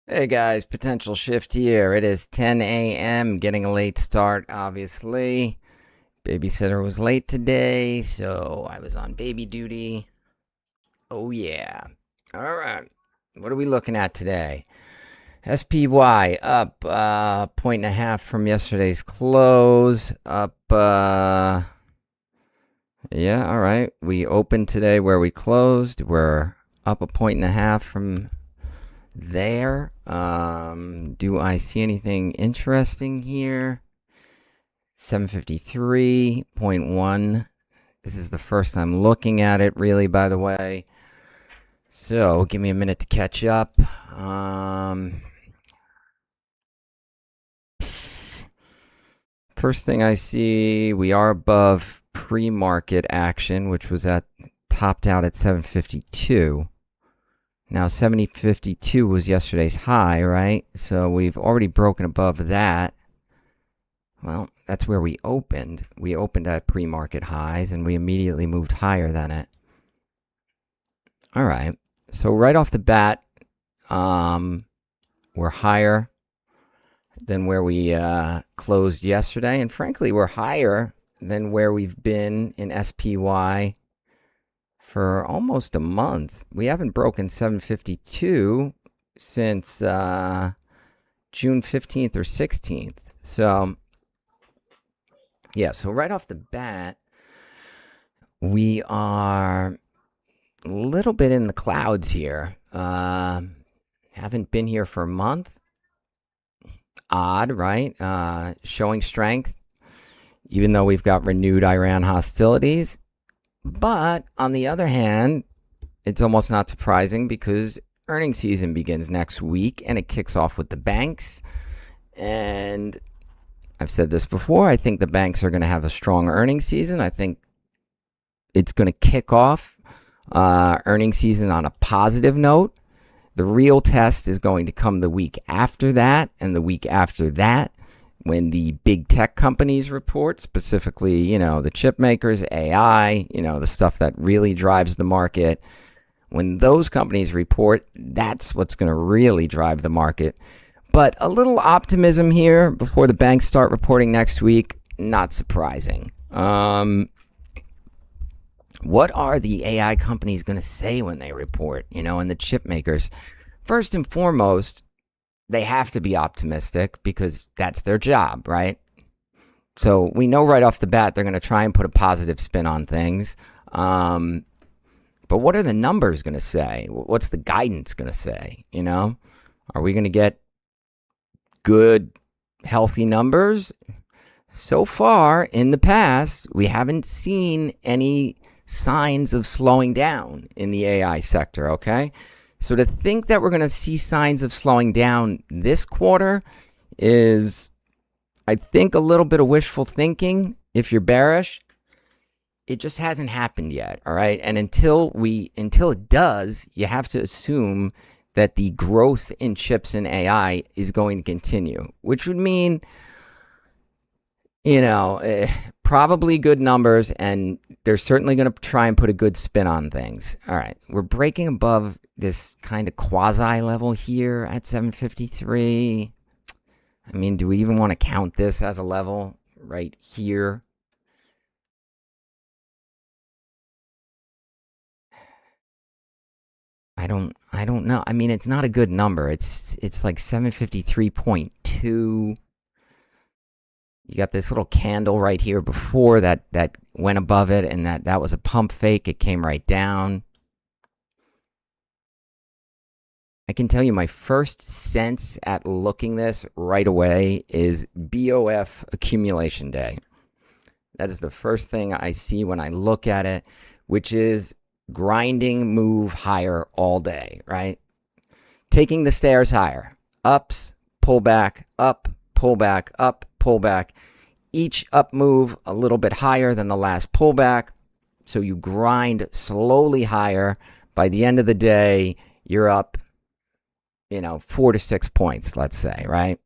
Hey guys, potential shift here. It is 10 a.m. Getting a late start, obviously. Babysitter was late today, so I was on baby duty. Oh, yeah. All right. What are we looking at today? SPY up 1.5 from yesterday's close. Up, yeah, all right. We opened today where we closed. We're up 1.5 from there. Do I see anything interesting here? 753.1. This is the first time looking at it, really, by the way. So give me a minute to catch up. First thing I see, we are above pre-market action, which was topped out at 752. Now 752 was yesterday's high, right? So we've already broken above that. Well, that's where we opened. We opened at pre-market highs and we immediately moved higher than it. All right. So right off the bat, we're higher than where we closed yesterday. And frankly, we're higher than where we've been in SPY for almost a month. We haven't broken 752 since June 15th or 16th. So, yeah, so right off the bat, we are a little bit in the clouds here. Haven't been here for a month. Odd, right? Showing strength, even though we've got renewed Iran hostilities. But on the other hand, it's almost not surprising because earnings season begins next week and it kicks off with the banks. And I've said this before, I think the banks are going to have a strong earnings season. I think it's going to kick off earnings season on a positive note. The real test is going to come the week after that and the week after that, when the big tech companies report, specifically, the chip makers, AI, the stuff that really drives the market. When those companies report, that's what's going to really drive the market. But a little optimism here before the banks start reporting next week, not surprising. What are the AI companies going to say when they report, and the chip makers? First and foremost, they have to be optimistic because that's their job, right? So we know right off the bat they're going to try and put a positive spin on things. But what are the numbers going to say? What's the guidance going to say? Are we going to get good, healthy numbers? So far in the past, we haven't seen any signs of slowing down in the AI sector, okay? So to think that we're going to see signs of slowing down this quarter is, I think, a little bit of wishful thinking if you're bearish. It just hasn't happened yet, all right? And until it does, you have to assume that the growth in chips and AI is going to continue, which would mean, probably good numbers, and they're certainly going to try and put a good spin on things. All right, we're breaking above this kind of quasi level here at 753. I mean, do we even want to count this as a level right here? I don't know. I mean, it's not a good number. It's like 753.2. You got this little candle right here before that went above it, and that was a pump fake. It came right down. I can tell you my first sense at looking this right away is BOF accumulation day. That is the first thing I see when I look at it, which is grinding move higher all day, right? Taking the stairs higher. Ups, pullback, up, pullback, up, pullback. Each up move a little bit higher than the last pullback. So you grind slowly higher. By the end of the day, you're up 4 to 6 points, let's say, right?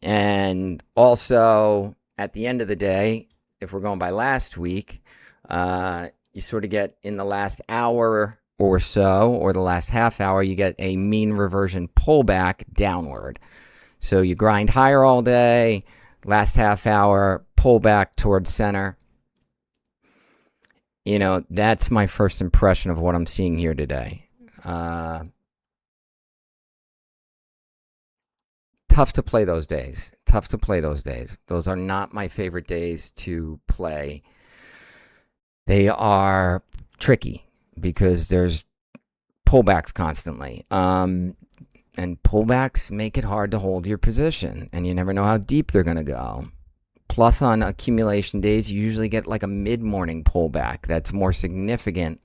And also, at the end of the day, if we're going by last week, you sort of get in the last hour or so, or the last half hour, you get a mean reversion pullback downward. So you grind higher all day, last half hour, pullback towards center. You know, that's my first impression of what I'm seeing here today. Tough to play those days. Tough to play those days. Those are not my favorite days to play. They are tricky because there's pullbacks constantly. And pullbacks make it hard to hold your position, and you never know how deep they're going to go. Plus, on accumulation days, you usually get like a mid-morning pullback that's more significant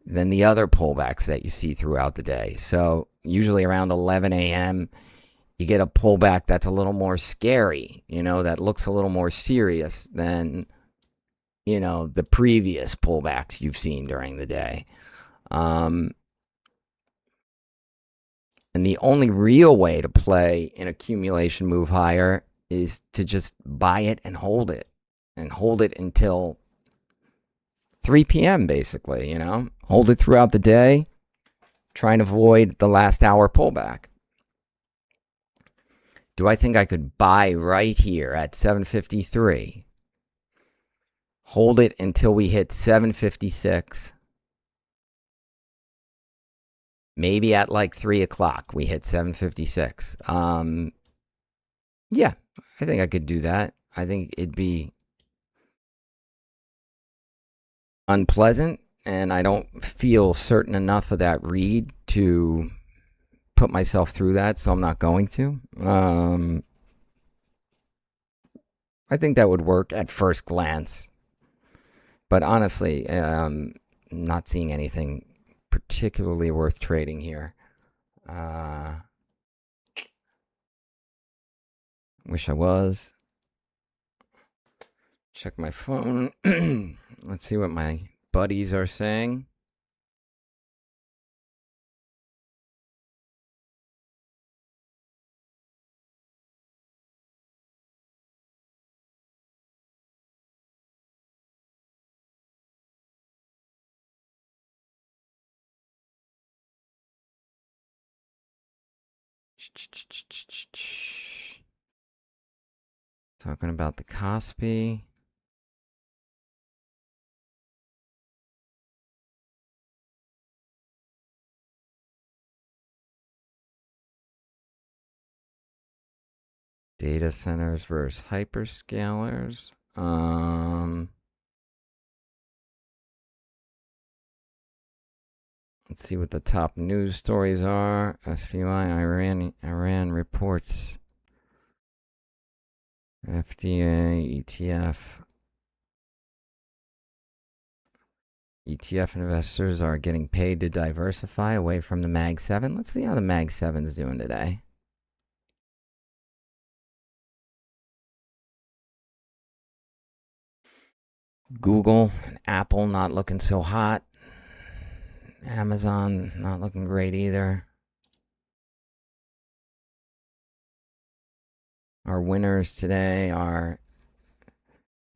than the other pullbacks that you see throughout the day. So usually around 11 a.m., you get a pullback that's a little more scary, you know, that looks a little more serious than, you know, the previous pullbacks you've seen during the day. And the only real way to play an accumulation move higher is to just buy it and hold it until 3 p.m. basically, you know, hold it throughout the day, try and avoid the last hour pullback. Do I think I could buy right here at 753? Hold it until we hit 756. Maybe at like 3 o'clock we hit 756. Yeah, I think I could do that. I think it'd be unpleasant, and I don't feel certain enough of that read to put myself through that, so I'm not going to. I think that would work at first glance, but honestly, not seeing anything particularly worth trading here. Wish I was. Check my phone. Let's see what my buddies are saying. Talking about the Kospi. Data centers versus hyperscalers. Let's see what the top news stories are. SPY, Iran reports. FDA, ETF. ETF investors are getting paid to diversify away from the Mag 7. Let's see how the Mag 7 is doing today. Google and Apple not looking so hot. Amazon not looking great either. Our winners today are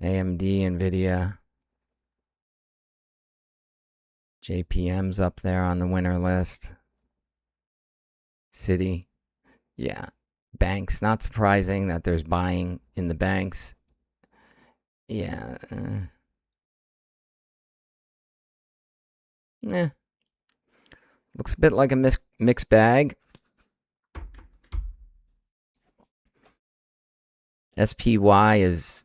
AMD, Nvidia. JPM's up there on the winner list. Citi. Yeah. Banks. Not surprising that there's buying in the banks. Yeah. Looks a bit like a mixed bag. SPY is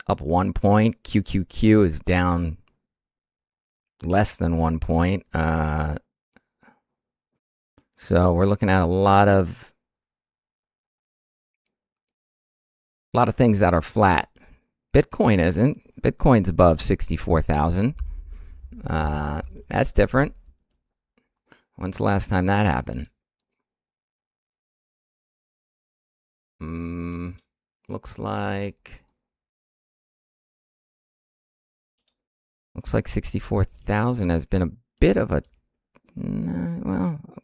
up 1 point. QQQ is down less than 1 point. So we're looking at a lot of things that are flat. Bitcoin isn't. Bitcoin's above 64,000. That's different. When's the last time that happened? Looks like 64,000 has been a bit of a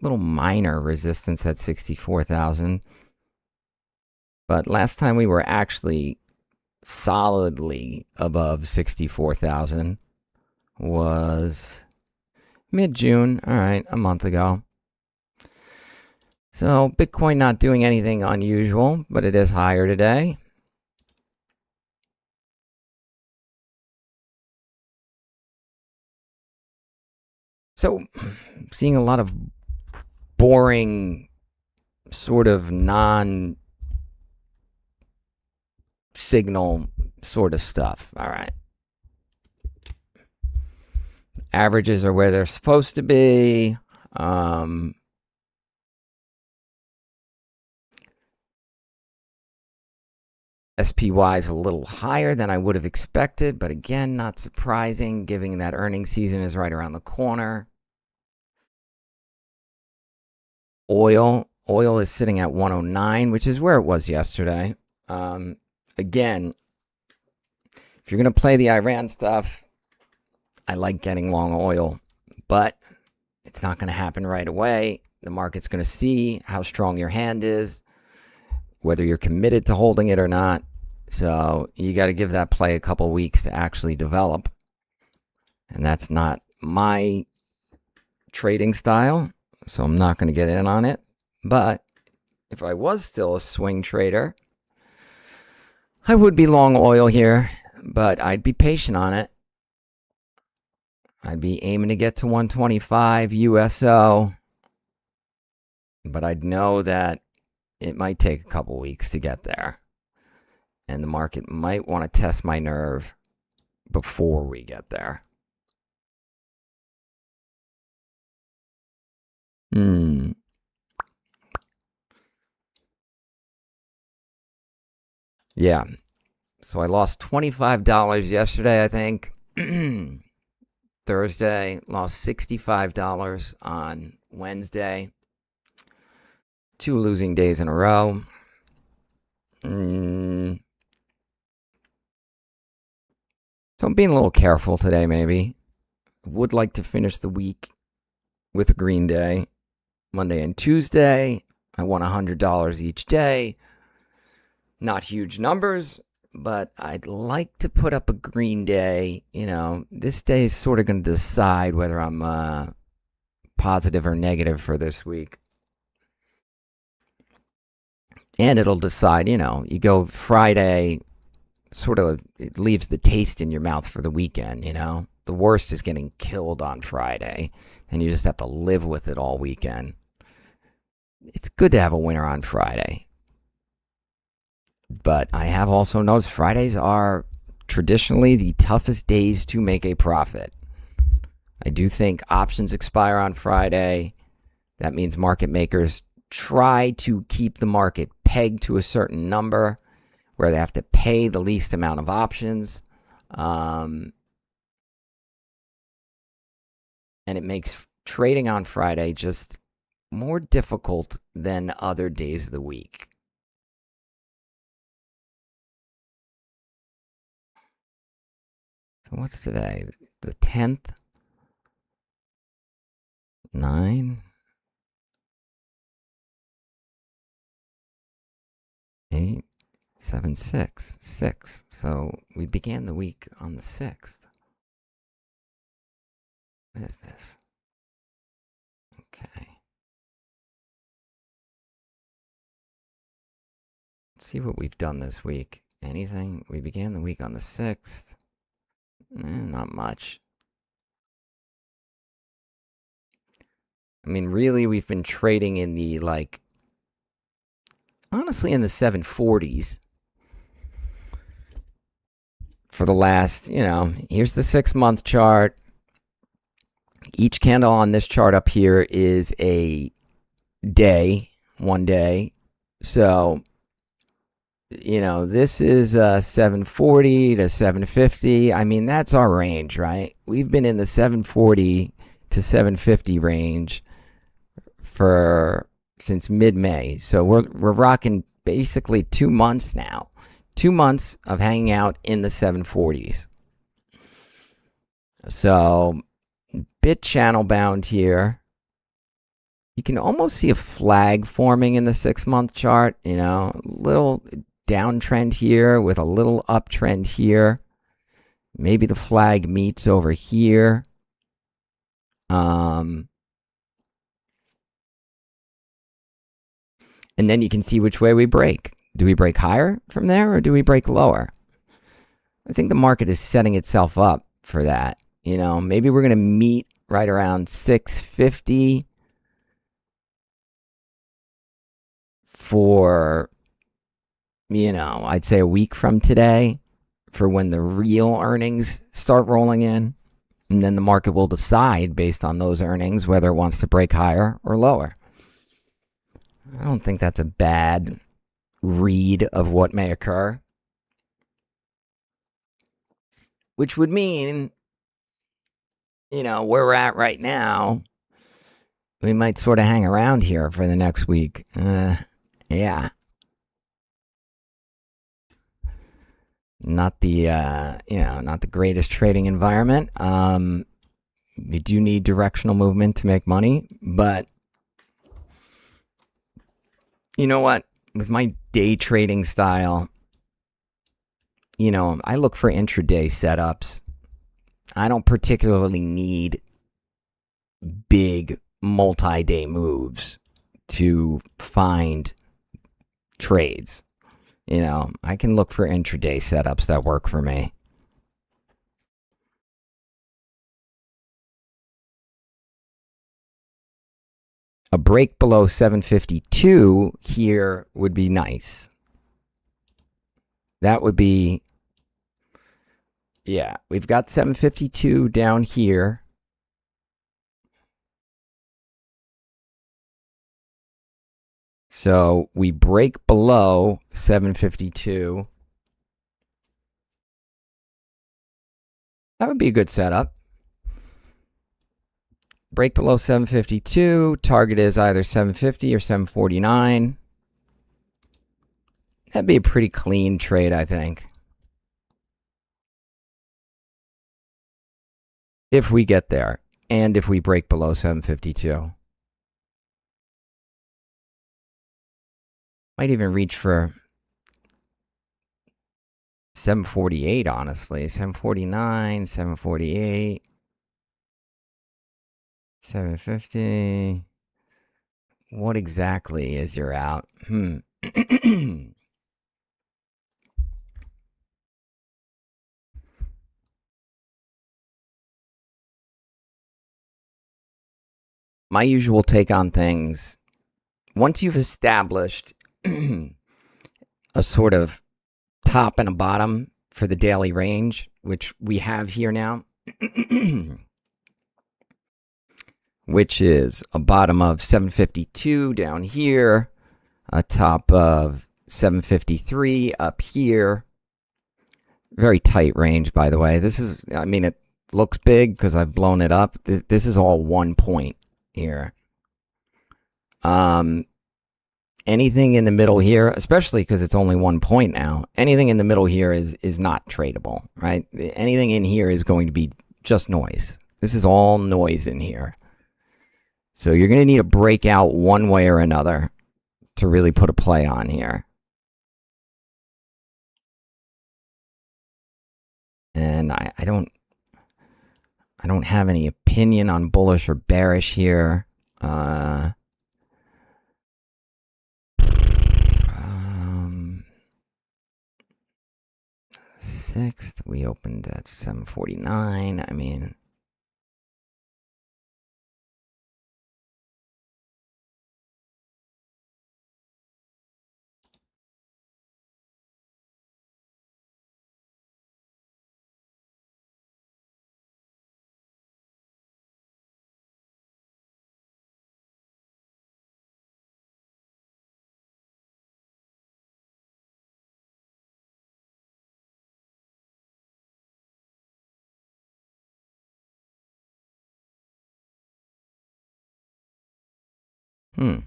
little minor resistance at 64,000. But last time we were actually solidly above 64,000 was Mid-June. All right, a month ago. So Bitcoin not doing anything unusual, but it is higher today. So seeing a lot of boring sort of non-signal sort of stuff. All right. Averages are where they're supposed to be. SPY is a little higher than I would have expected, but again, not surprising given that earnings season is right around the corner. Oil is sitting at 109, which is where it was yesterday. Again, if you're going to play the Iran stuff, I like getting long oil, but it's not going to happen right away. The market's going to see how strong your hand is, whether you're committed to holding it or not. So you got to give that play a couple weeks to actually develop. And that's not my trading style, so I'm not going to get in on it. But if I was still a swing trader, I would be long oil here, but I'd be patient on it. I'd be aiming to get to 125 USO, but I'd know that it might take a couple weeks to get there. And the market might want to test my nerve before we get there. Yeah. So I lost $25 yesterday, I think. Thursday, lost $65 on Wednesday. 2 losing days in a row. So I'm being a little careful today, maybe. Would like to finish the week with a green day. Monday and Tuesday, I won $100 each day. Not huge numbers, but I'd like to put up a green day. You know, this day is sort of going to decide whether I'm positive or negative for this week. And it'll decide, you know, you go Friday, sort of, it leaves the taste in your mouth for the weekend, you know. The worst is getting killed on Friday, and you just have to live with it all weekend. It's good to have a winner on Friday. But I have also noticed Fridays are traditionally the toughest days to make a profit. I do think options expire on Friday. That means market makers try to keep the market pegged to a certain number where they have to pay the least amount of options. And it makes trading on Friday just more difficult than other days of the week. So what's today? The 10th? 9? 8? 7, 6. 6. So we began the week on the 6th. What is this? Okay. Let's see what we've done this week. Anything? We began the week on the 6th. Not much. I mean, really, we've been trading in the, like, honestly, in the 740s for the last, you know, here's the 6-month chart. Each candle on this chart up here is a day, 1 day. So, you know, this is 740 to 750. I mean, that's our range, right? We've been in the 740 to 750 range since mid-May. So we're rocking basically 2 months now. 2 months of hanging out in the 740s. So bit channel bound here. You can almost see a flag forming in the 6-month chart, you know, little downtrend here with a little uptrend here. Maybe the flag meets over here. And then you can see which way we break. Do we break higher from there or do we break lower? I think the market is setting itself up for that. Maybe we're going to meet right around 650 for, I'd say a week from today for when the real earnings start rolling in. And then the market will decide based on those earnings whether it wants to break higher or lower. I don't think that's a bad read of what may occur. Which would mean, where we're at right now, we might sort of hang around here for the next week. Yeah. Not the, not the greatest trading environment. You do need directional movement to make money, but you know what? With my day trading style, I look for intraday setups. I don't particularly need big multi-day moves to find trades. I can look for intraday setups that work for me. A break below 752 here would be nice. That would be, yeah, we've got 752 down here. So we break below 752. That would be a good setup. Break below 752. Target is either 750 or 749. That'd be a pretty clean trade, I think. If we get there, and if we break below 752. Might even reach for 748, honestly. 749, 748, 750. What exactly is your out? My usual take on things, once you've established a sort of top and a bottom for the daily range, which we have here now, which is a bottom of 752 down here, a top of 753 up here. Very tight range, by the way. This is, it looks big because I've blown it up. This is all 1 point here. Anything in the middle here, especially because it's only 1 point now, anything in the middle here is not tradable, right? Anything in here is going to be just noise. This is all noise in here. So you're going to need a breakout one way or another to really put a play on here. And I don't have any opinion on bullish or bearish here. Sixth, we opened at 749. I mean, I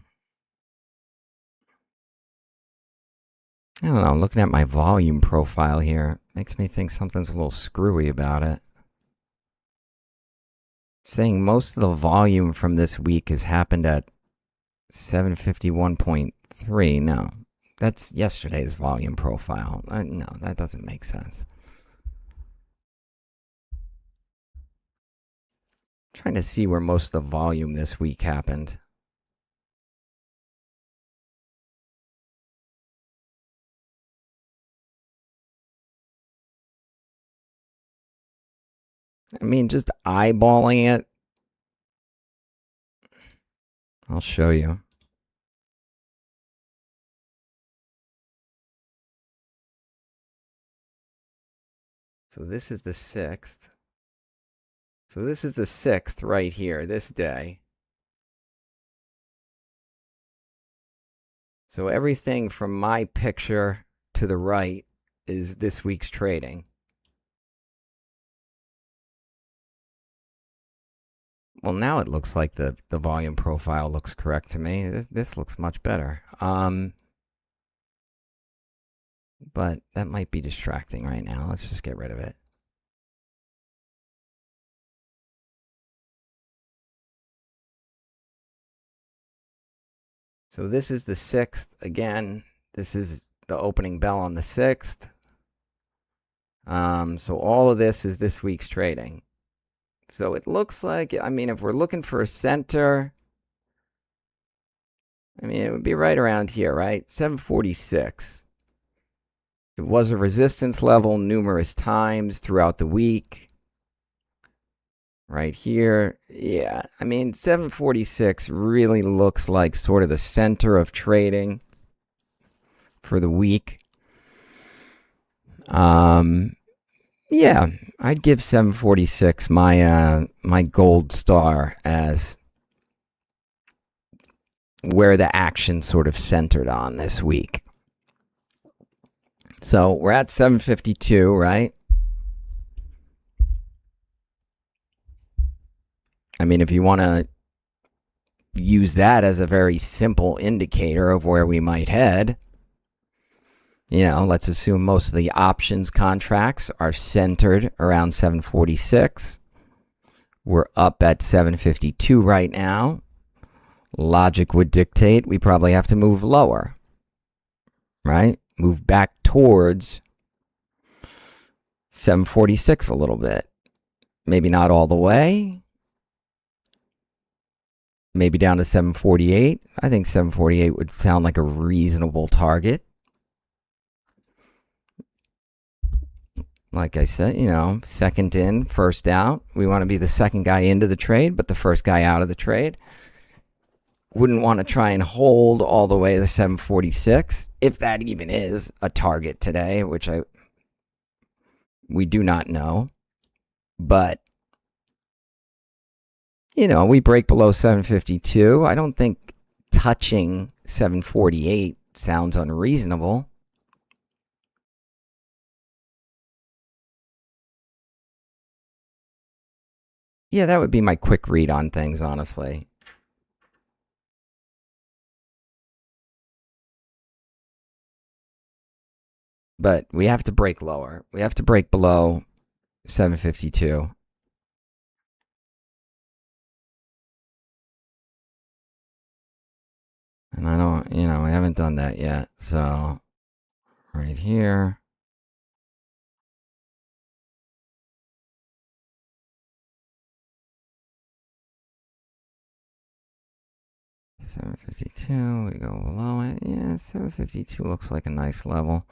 don't know. Looking at my volume profile here makes me think something's a little screwy about it. It's saying most of the volume from this week has happened at 751.3. No, that's yesterday's volume profile. No, that doesn't make sense. Trying to see where most of the volume this week happened. I mean, just eyeballing it. I'll show you. So this is the 6th. So this is the 6th right here, this day. So everything from my picture to the right is this week's trading. Well, now it looks like the volume profile looks correct to me. This looks much better. But that might be distracting right now. Let's just get rid of it. So this is the 6th. Again, this is the opening bell on the 6th. So all of this is this week's trading. So it looks like, I mean, if we're looking for a center, I mean, it would be right around here, right? 746. It was a resistance level numerous times throughout the week. Right here. Yeah, I mean, 746 really looks like sort of the center of trading for the week. Yeah, I'd give 746 my gold star as where the action sort of centered on this week. So we're at 752, right? I mean, if you want to use that as a very simple indicator of where we might head, you know, let's assume most of the options contracts are centered around 746. We're up at 752 right now. Logic would dictate we probably have to move lower, right? Move back towards 746 a little bit. Maybe not all the way. Maybe down to 748. I think 748 would sound like a reasonable target. Like I said, you know, second in, first out. We want to be the second guy into the trade, but the first guy out of the trade. Wouldn't want to try and hold all the way to 746, if that even is a target today, which we do not know. But, you know, we break below 752. I don't think touching 748 sounds unreasonable. Yeah, that would be my quick read on things, honestly. But we have to break lower. We have to break below 752. And I don't, you know, I haven't done that yet. So, right here. $752, we go below it. Yeah, 752 looks like a nice level.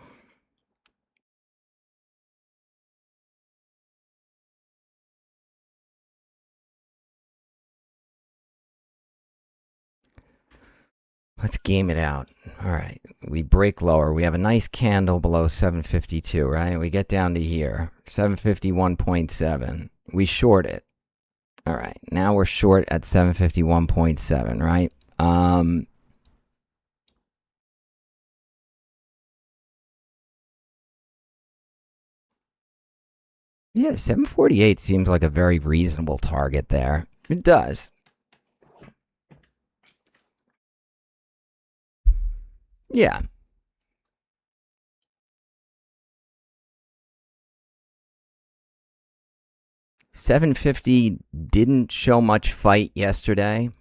Let's game it out. All right, we break lower. We have a nice candle below 752, right? We get down to here, 751.7. We short it. All right, now we're short at 751.7, right? Yeah, 748 seems like a very reasonable target there. It does. Yeah. $750 didn't show much fight yesterday.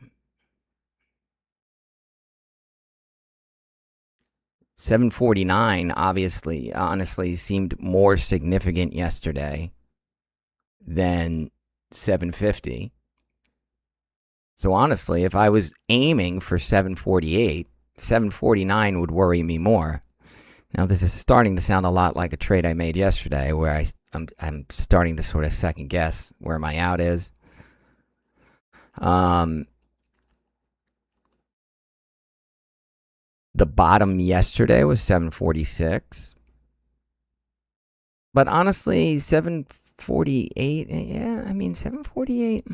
$749 obviously, honestly, seemed more significant yesterday than $750. So honestly, if I was aiming for 748, 749 would worry me more. Now this is starting to sound a lot like a trade I made yesterday, where I'm starting to sort of second guess where my out is. The bottom yesterday was 746. But honestly, 748, yeah, I mean, 748.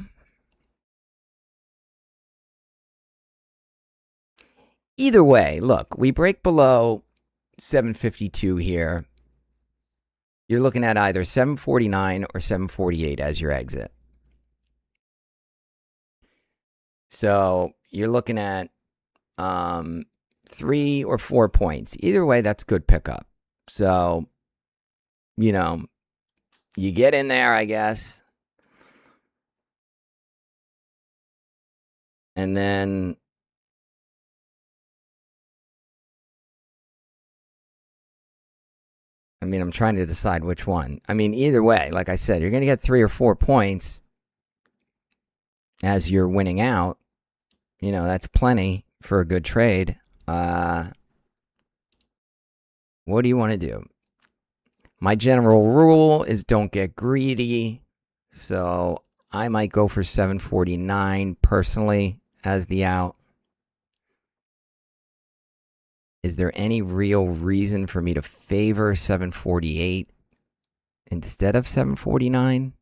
Either way, look, we break below 752 here. You're looking at either 749 or 748 as your exit. So you're looking at 3 or 4 points. Either way, that's good pickup. So, you know, you get in there, I guess. And then I mean, I'm trying to decide which one. I mean, either way, like I said, you're going to get 3 or 4 points as you're winning out. You know, that's plenty for a good trade. What do you want to do? My general rule is don't get greedy. So I might go for 749 personally as the out. Is there any real reason for me to favor 748 instead of 749?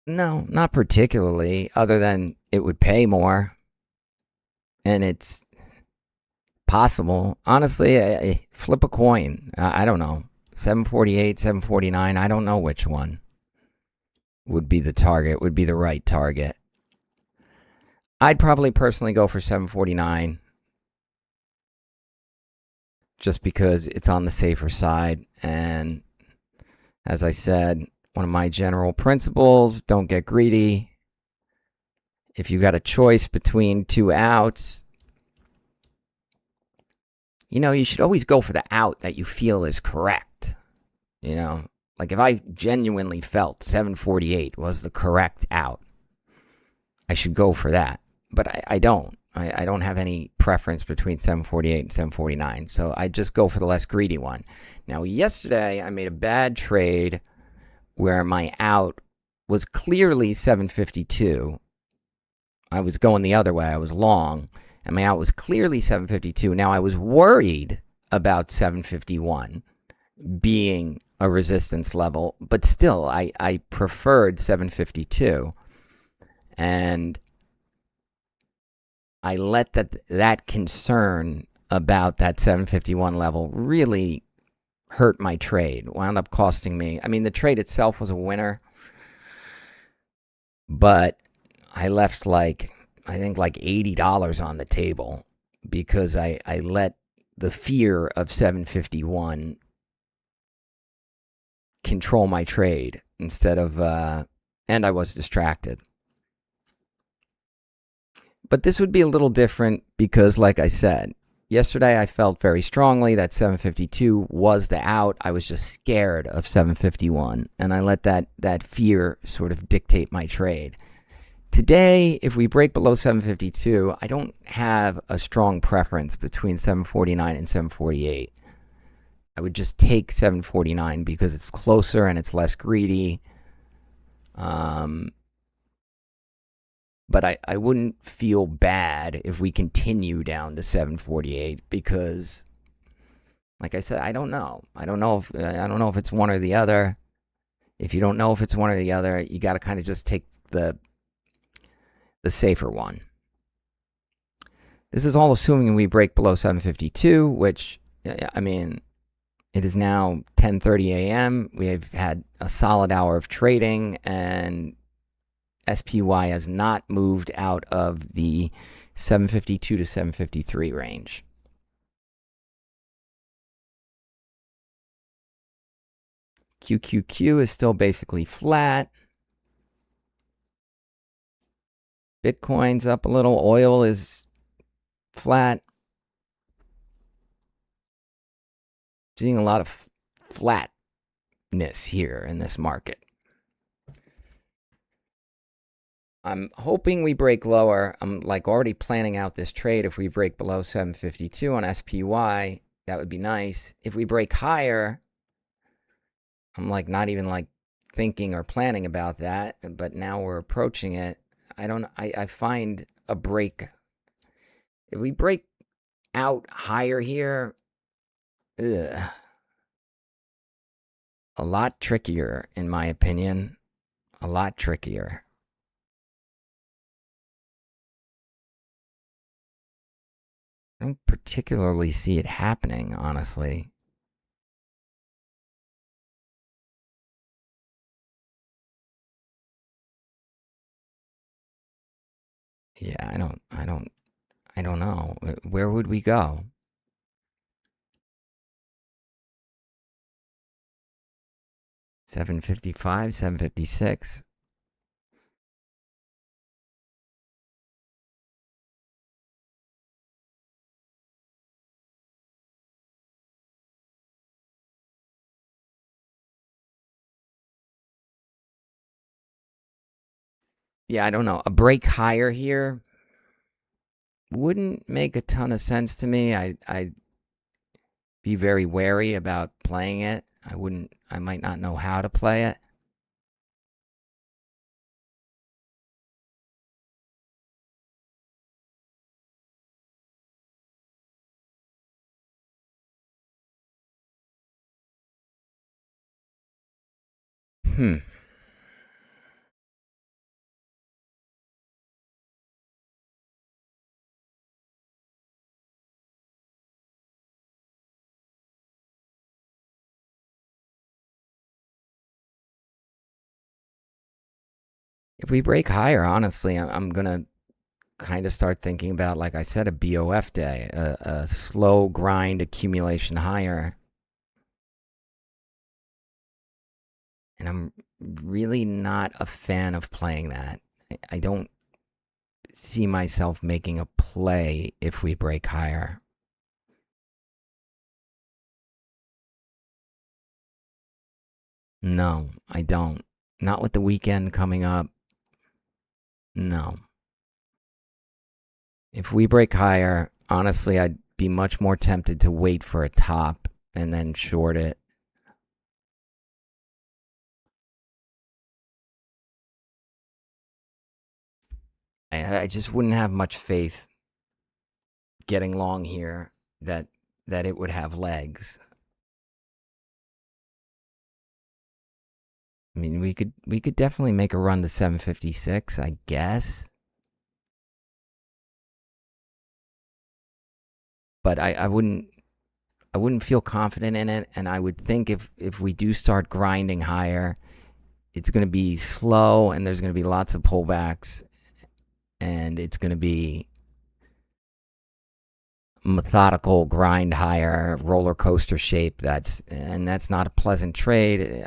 No, not particularly, other than it would pay more. And it's possible. Honestly, I flip a coin. I don't know. 748, 749, I don't know which one would be the target, would be the right target. I'd probably personally go for 749 just because it's on the safer side. And as I said, one of my general principles, don't get greedy. If you got a choice between 2 outs, you know, you should always go for the out that you feel is correct. You know, like if I genuinely felt 748 was the correct out, I should go for that. But I don't. I don't have any preference between 748 and 749. So I just go for the less greedy one. Now, yesterday I made a bad trade where my out was clearly 752. I was going the other way. I was long, and my out was clearly 752. Now, I was worried about 751 being a resistance level, but still, I preferred 752. And I let that concern about that 751 level really hurt my trade. Wound up costing me. I mean, the trade itself was a winner, but I left I think like $80 on the table because I let the fear of 751 control my trade instead of, and I was distracted. But this would be a little different because, like I said, yesterday I felt very strongly that 752 was the out. I was just scared of 751, and I let that fear sort of dictate my trade. Today, if we break below 752, I don't have a strong preference between 749 and 748. I would just take 749 because it's closer and it's less greedy. But I wouldn't feel bad if we continue down to 748 because, like I said, I don't know. I don't know if it's one or the other. If you don't know if it's one or the other, you got to kind of just take the safer one. This is all assuming we break below 752, which, I mean, it is now 10:30 a.m. We have had a solid hour of trading, and SPY has not moved out of the 752 to 753 range. QQQ is still basically flat. Bitcoin's up a little. Oil is flat. Seeing a lot of flat here in this market. I'm hoping we break lower. I'm like already planning out this trade. If we break below 752 on SPY, that would be nice. If we break higher, I'm like not even like thinking or planning about that, but now we're approaching it. I find a break. If we break out higher here, a lot trickier, in my opinion. A lot trickier. I don't particularly see it happening, honestly. Yeah, I don't know. Where would we go? 755, 756. Yeah, I don't know. A break higher here wouldn't make a ton of sense to me. I'd be very wary about playing it. I might not know how to play it. Hmm. If we break higher, honestly, I'm going to kind of start thinking about, like I said, a BOF day, a slow grind accumulation higher. And I'm really not a fan of playing that. I don't see myself making a play if we break higher. No, I don't. Not with the weekend coming up. No. If we break higher, honestly, I'd be much more tempted to wait for a top and then short it. I just wouldn't have much faith getting long here that it would have legs. I mean, we could definitely make a run to 756, I guess. But I wouldn't feel confident in it, and I would think if we do start grinding higher, it's going to be slow and there's going to be lots of pullbacks, and it's going to be methodical grind higher, roller coaster shape. That's not a pleasant trade.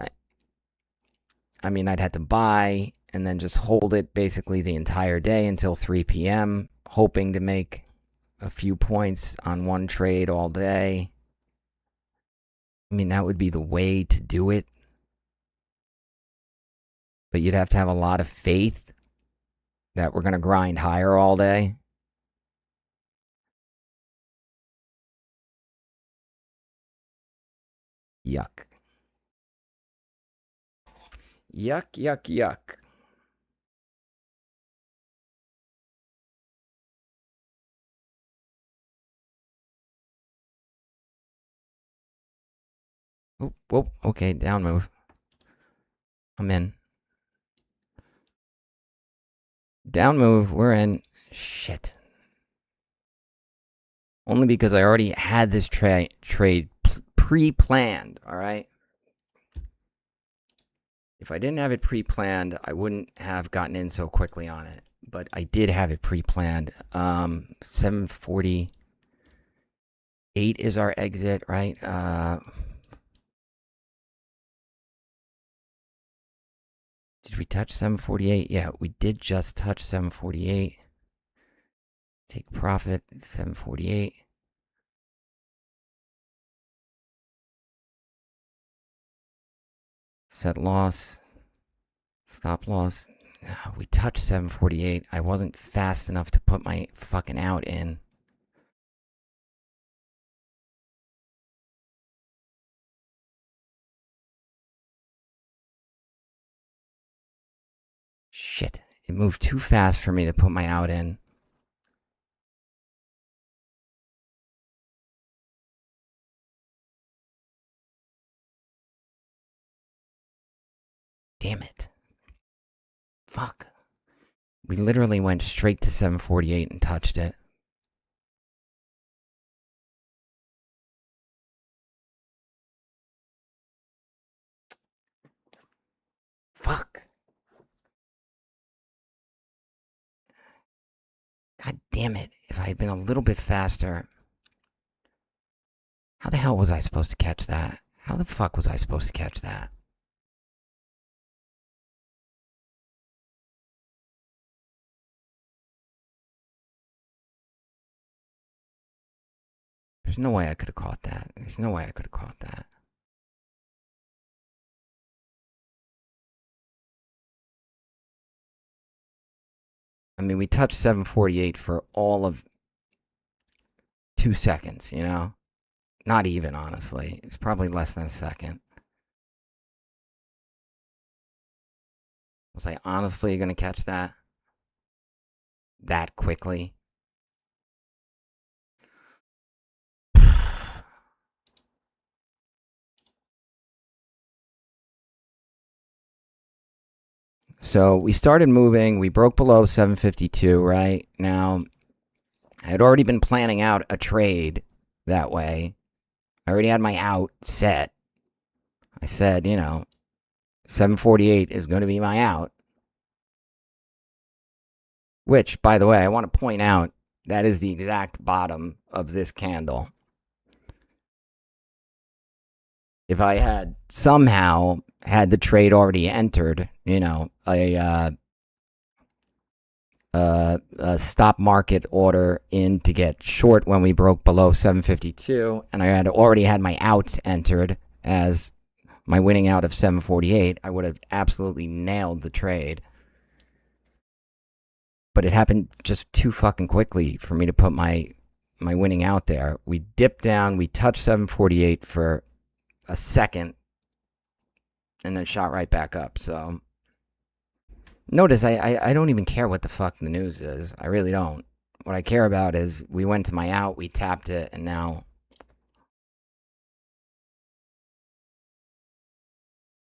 I mean, I'd have to buy and then just hold it basically the entire day until 3 p.m., hoping to make a few points on one trade all day. I mean, that would be the way to do it. But you'd have to have a lot of faith that we're going to grind higher all day. Yuck. Yuck, yuck, yuck. Oop, whoop, okay, down move. I'm in. Down move, we're in. Shit. Only because I already had this trade pre-planned, all right? If I didn't have it pre-planned, I wouldn't have gotten in so quickly on it. But I did have it pre-planned. 748 is our exit, right? Did we touch 748? Yeah, we did just touch 748. Take profit, 748. Set loss. Stop loss. We touched 748. I wasn't fast enough to put my fucking out in. Shit. It moved too fast for me to put my out in. Damn it. Fuck. We literally went straight to 748 and touched it. Fuck. God damn it. If I had been a little bit faster. How the hell was I supposed to catch that? How the fuck was I supposed to catch that? There's no way I could have caught that. There's no way I could have caught that. I mean, we touched 748 for all of 2 seconds, you know? Not even, honestly. It's probably less than a second. Was I honestly going to catch that? That quickly? So we started moving. We broke below 752, right? Now, I had already been planning out a trade that way. I already had my out set. I said, 748 is going to be my out. Which, by the way, I want to point out, that is the exact bottom of this candle. If I had somehow had the trade already entered, a stop market order in to get short when we broke below 752, and I had already had my outs entered as my winning out of 748, I would have absolutely nailed the trade. But it happened just too fucking quickly for me to put my winning out there. We dipped down, we touched 748 for a second, and then shot right back up. So notice I don't even care what the fuck the news is. I really don't. What I care about is we went to my out, we tapped it, and now.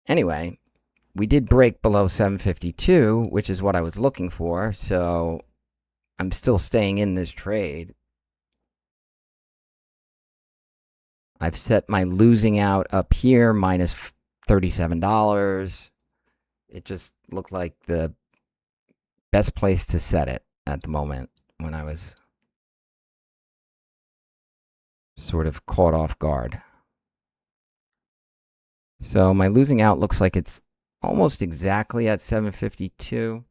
Anyway, we did break below 752, which is what I was looking for. So I'm still staying in this trade. I've set my losing out up here, minus $37. It just looked like the best place to set it at the moment when I was sort of caught off guard. So my losing out looks like it's almost exactly at 752.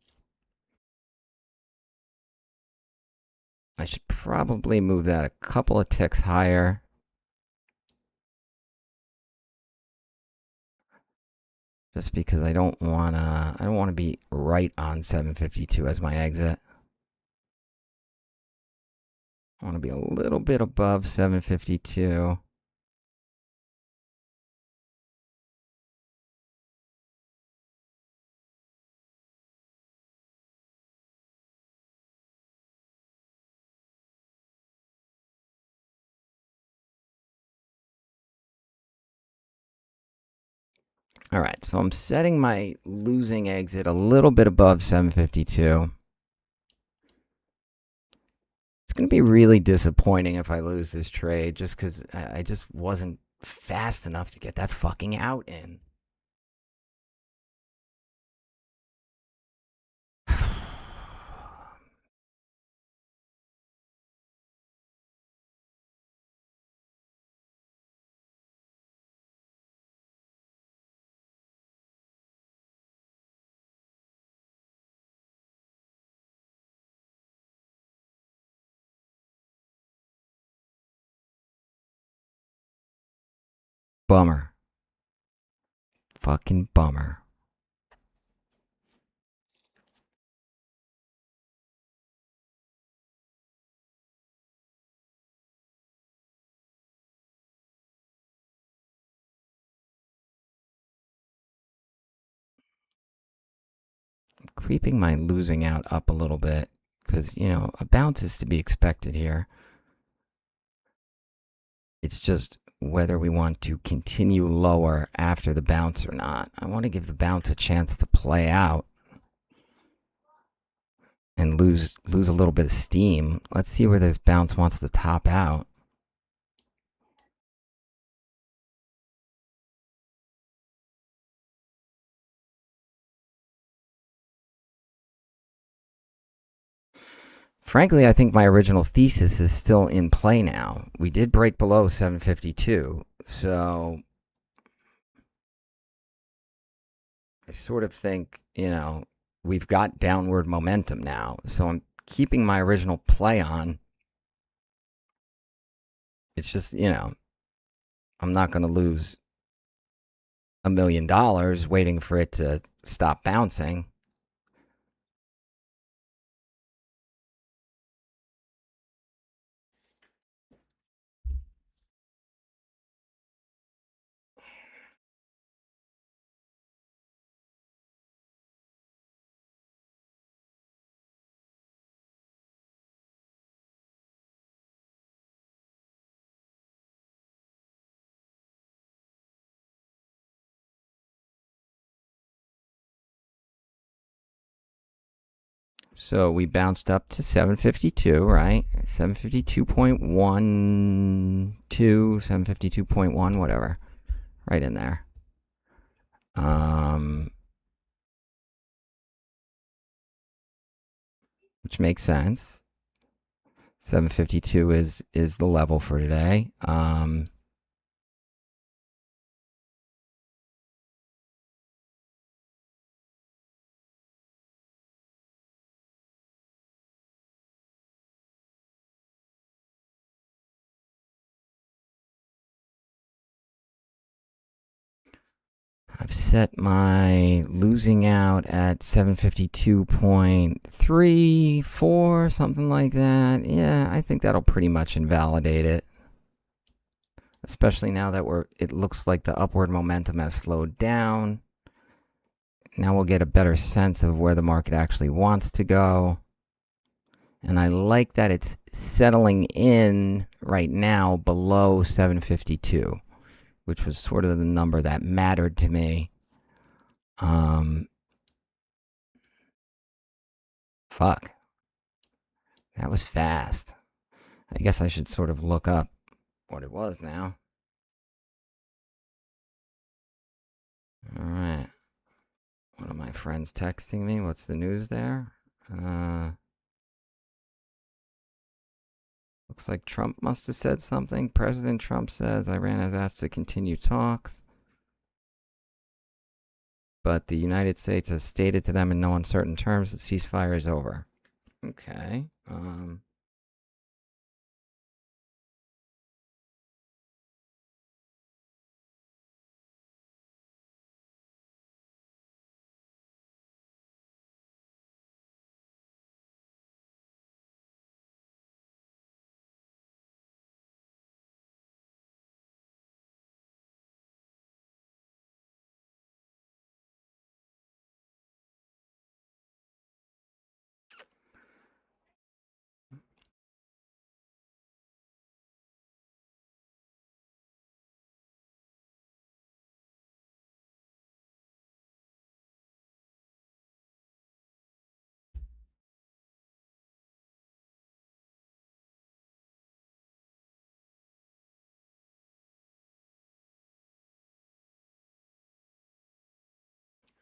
I should probably move that a couple of ticks higher. Just because I don't want to be right on 752 as my exit. I want to be a little bit above 752. All right, so I'm setting my losing exit a little bit above 752. It's going to be really disappointing if I lose this trade just because I just wasn't fast enough to get that fucking out in. Bummer. fucking bummer. Creeping my losing out up a little bit because, a bounce is to be expected here. It's just whether we want to continue lower after the bounce or not. I want to give the bounce a chance to play out and lose a little bit of steam. Let's see where this bounce wants to top out. Frankly, I think my original thesis is still in play now. We did break below 752, so I sort of think, we've got downward momentum now. So I'm keeping my original play on. It's just, I'm not going to lose $1 million waiting for it to stop bouncing. So we bounced up to 752, right? 752.12, 752.1, whatever. Right in there. Which makes sense. 752 is the level for today. I've set my losing out at 752.34, something like that. Yeah, I think that'll pretty much invalidate it. Especially now that it looks like the upward momentum has slowed down. Now we'll get a better sense of where the market actually wants to go. And I like that it's settling in right now below 752. Which was sort of the number that mattered to me. Fuck. That was fast. I guess I should sort of look up what it was now. All right. One of my friends texting me. What's the news there? Looks like Trump must have said something. President Trump says Iran has asked to continue talks, but the United States has stated to them in no uncertain terms that ceasefire is over. Okay.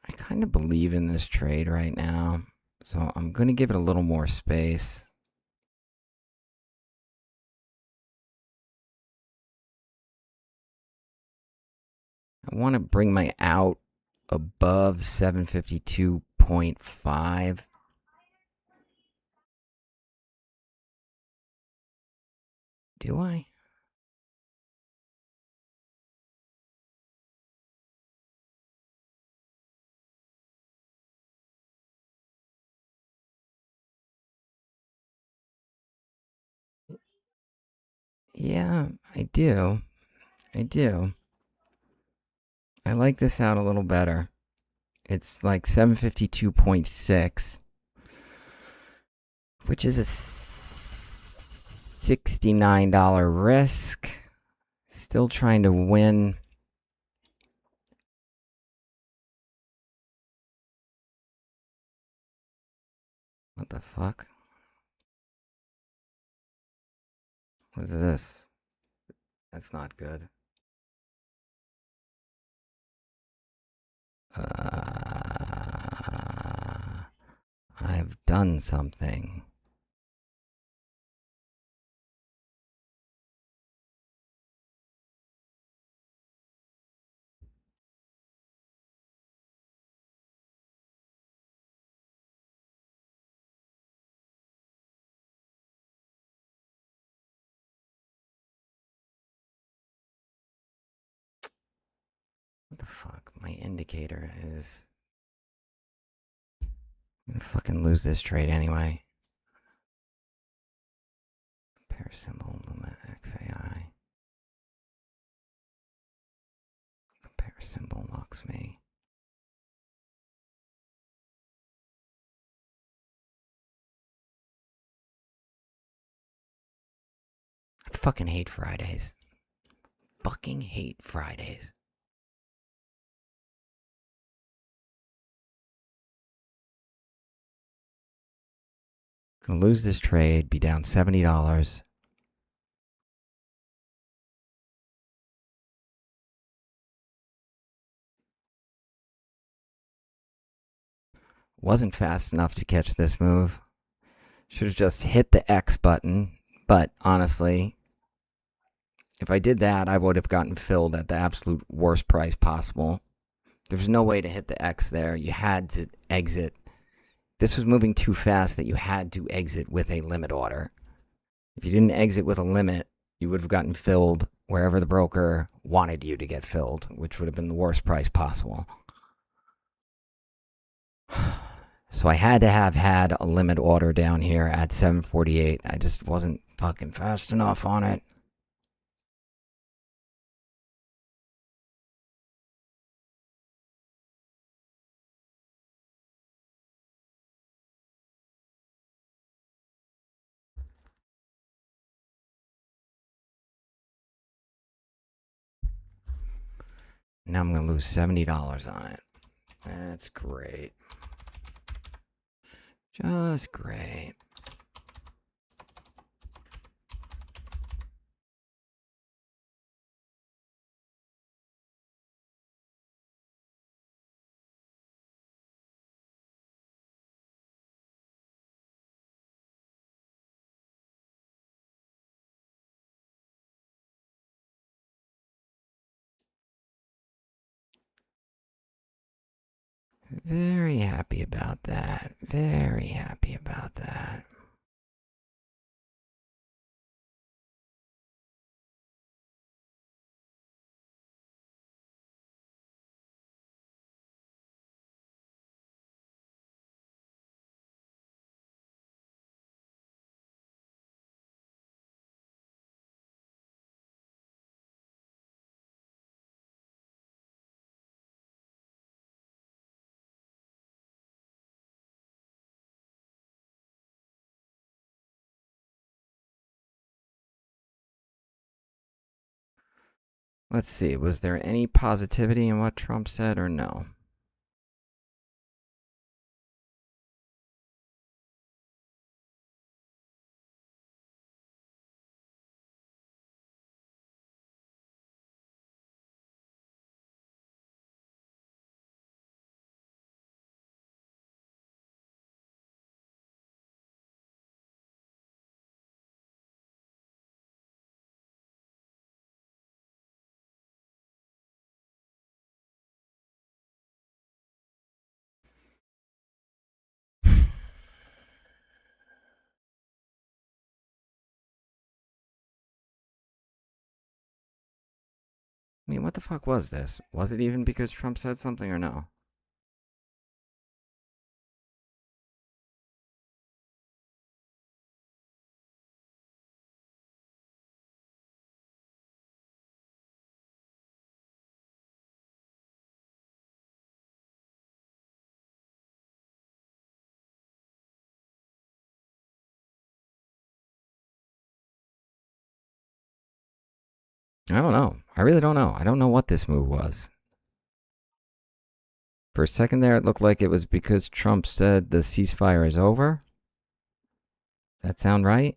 I kind of believe in this trade right now, so I'm going to give it a little more space. I want to bring my out above 752.5. Do I? Yeah, I do. I do. I like this out a little better. It's like 752.6, which is a $69 risk. Still trying to win. What the fuck? What is this? That's not good. I've done something. What the fuck? My indicator is. I'm gonna fucking lose this trade anyway. Pair symbol, Luma XAI. Compare symbol locks me. I fucking hate Fridays. Fucking hate Fridays. Gonna lose this trade, be down $70. Wasn't fast enough to catch this move. Should have just hit the X button. But honestly, if I did that, I would have gotten filled at the absolute worst price possible. There's no way to hit the X there. You had to exit. This was moving too fast that you had to exit with a limit order. If you didn't exit with a limit, you would have gotten filled wherever the broker wanted you to get filled, which would have been the worst price possible. So I had to have had a limit order down here at 748. I just wasn't fucking fast enough on it. Now I'm going to lose $70 on it. That's great. Just great. Very happy about that. Very happy about that. Let's see. Was there any positivity in what Trump said or no? I mean, what the fuck was this? Was it even because Trump said something or no? I don't know. I really don't know. I don't know what this move was. For a second there, it looked like it was because Trump said the ceasefire is over. Does that sound right?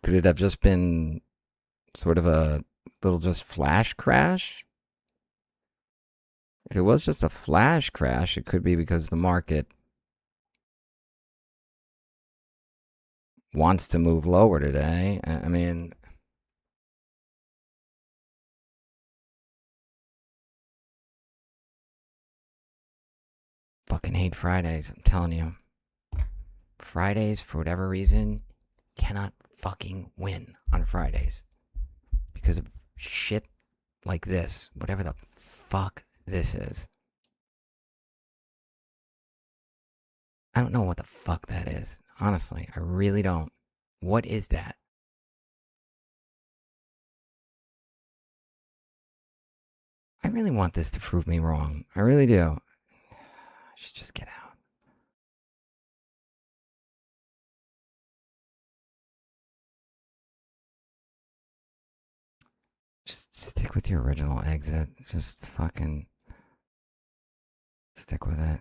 Could it have just been sort of a little just flash crash? If it was just a flash crash, it could be because the market wants to move lower today. I mean, fucking hate Fridays. I'm telling you. Fridays, for whatever reason, cannot fucking win on Fridays because of shit like this. Whatever the fuck this is. I don't know what the fuck that is. Honestly, I really don't. What is that? I really want this to prove me wrong. I really do. I should just get out. Just stick with your original exit. Just fucking stick with it.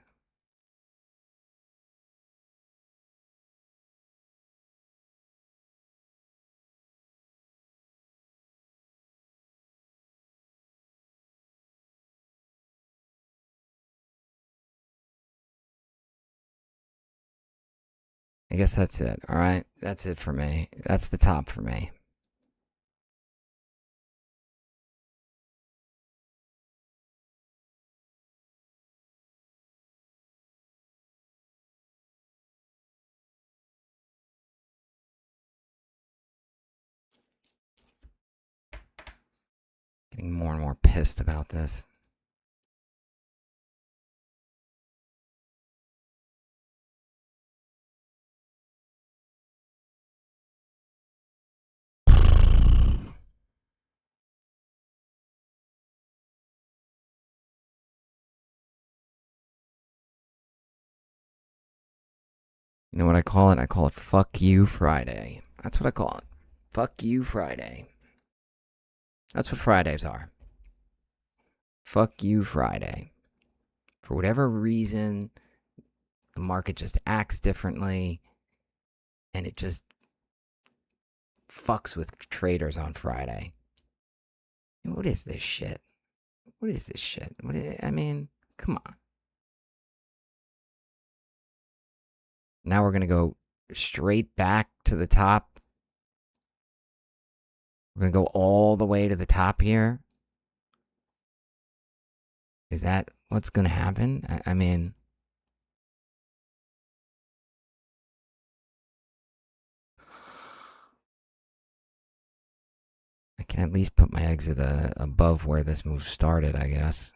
I guess that's it. All right. That's it for me. That's the top for me. Getting more and more pissed about this. You know what I call it? I call it Fuck You Friday. That's what I call it. Fuck You Friday. That's what Fridays are. Fuck You Friday. For whatever reason, the market just acts differently and it just fucks with traders on Friday. What is this shit? What is this shit? I mean, come on. Now we're going to go straight back to the top. We're going to go all the way to the top here. Is that what's going to happen? I mean, I can at least put my exit above where this move started, I guess.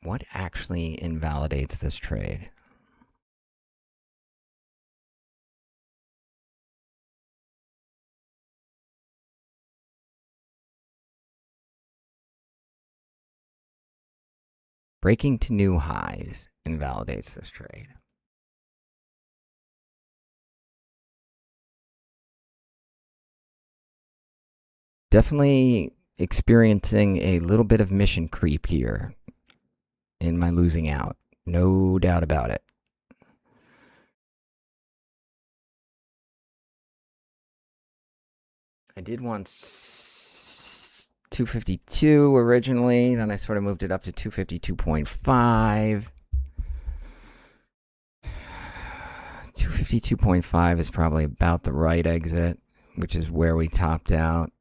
What actually invalidates this trade? Breaking to new highs invalidates this trade. Definitely experiencing a little bit of mission creep here in my losing out. No doubt about it. I did want 252 originally, then I sort of moved it up to 252.5. 252.5 is probably about the right exit. which is where we topped out.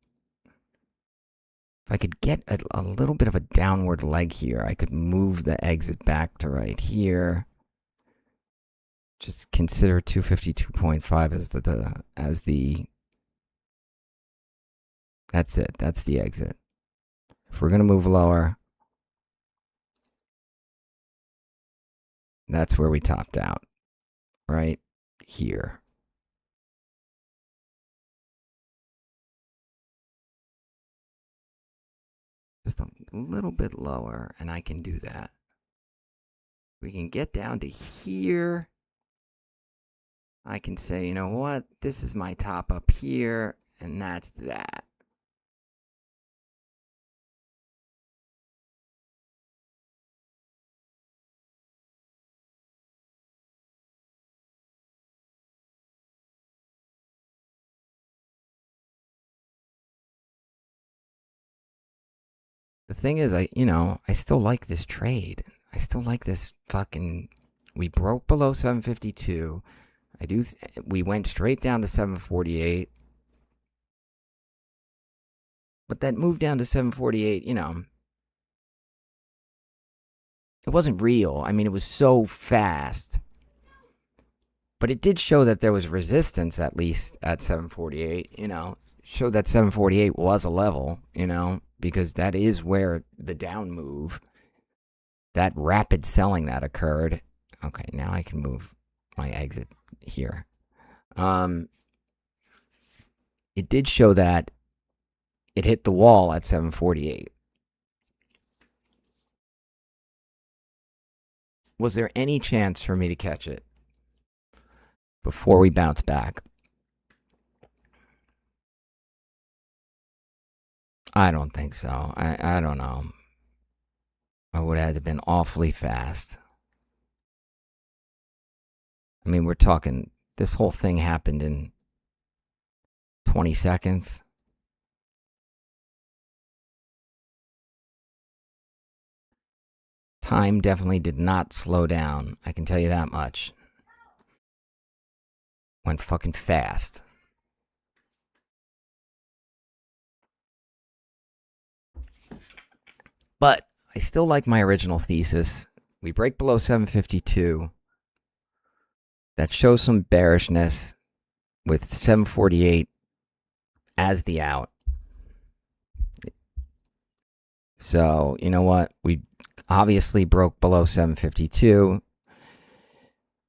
If I could get a little bit of a downward leg here, I could move the exit back to right here. Just consider 252.5 as the that's it. That's the exit. If we're going to move lower, that's where we topped out. Right here. Just a little bit lower, and I can do that. We can get down to here. I can say, you know what? This is my top up here, and that's that. The thing is, I still like this trade. I still like this fucking. We broke below 752. We went straight down to 748. But that move down to 748, it wasn't real. I mean, it was so fast. But it did show that there was resistance, at least at 748, Showed that 748 was a level, because that is where the down move, that rapid selling that occurred. Okay, now I can move my exit here. It did show that it hit the wall at 748. Was there any chance for me to catch it before we bounce back? I don't think so. I don't know. I would have been awfully fast. I mean, we're talking, this whole thing happened in 20 seconds. Time definitely did not slow down. I can tell you that much. Went fucking fast. But I still like my original thesis. We break below 752. That shows some bearishness with 748 as the out. So, you know what? We obviously broke below 752.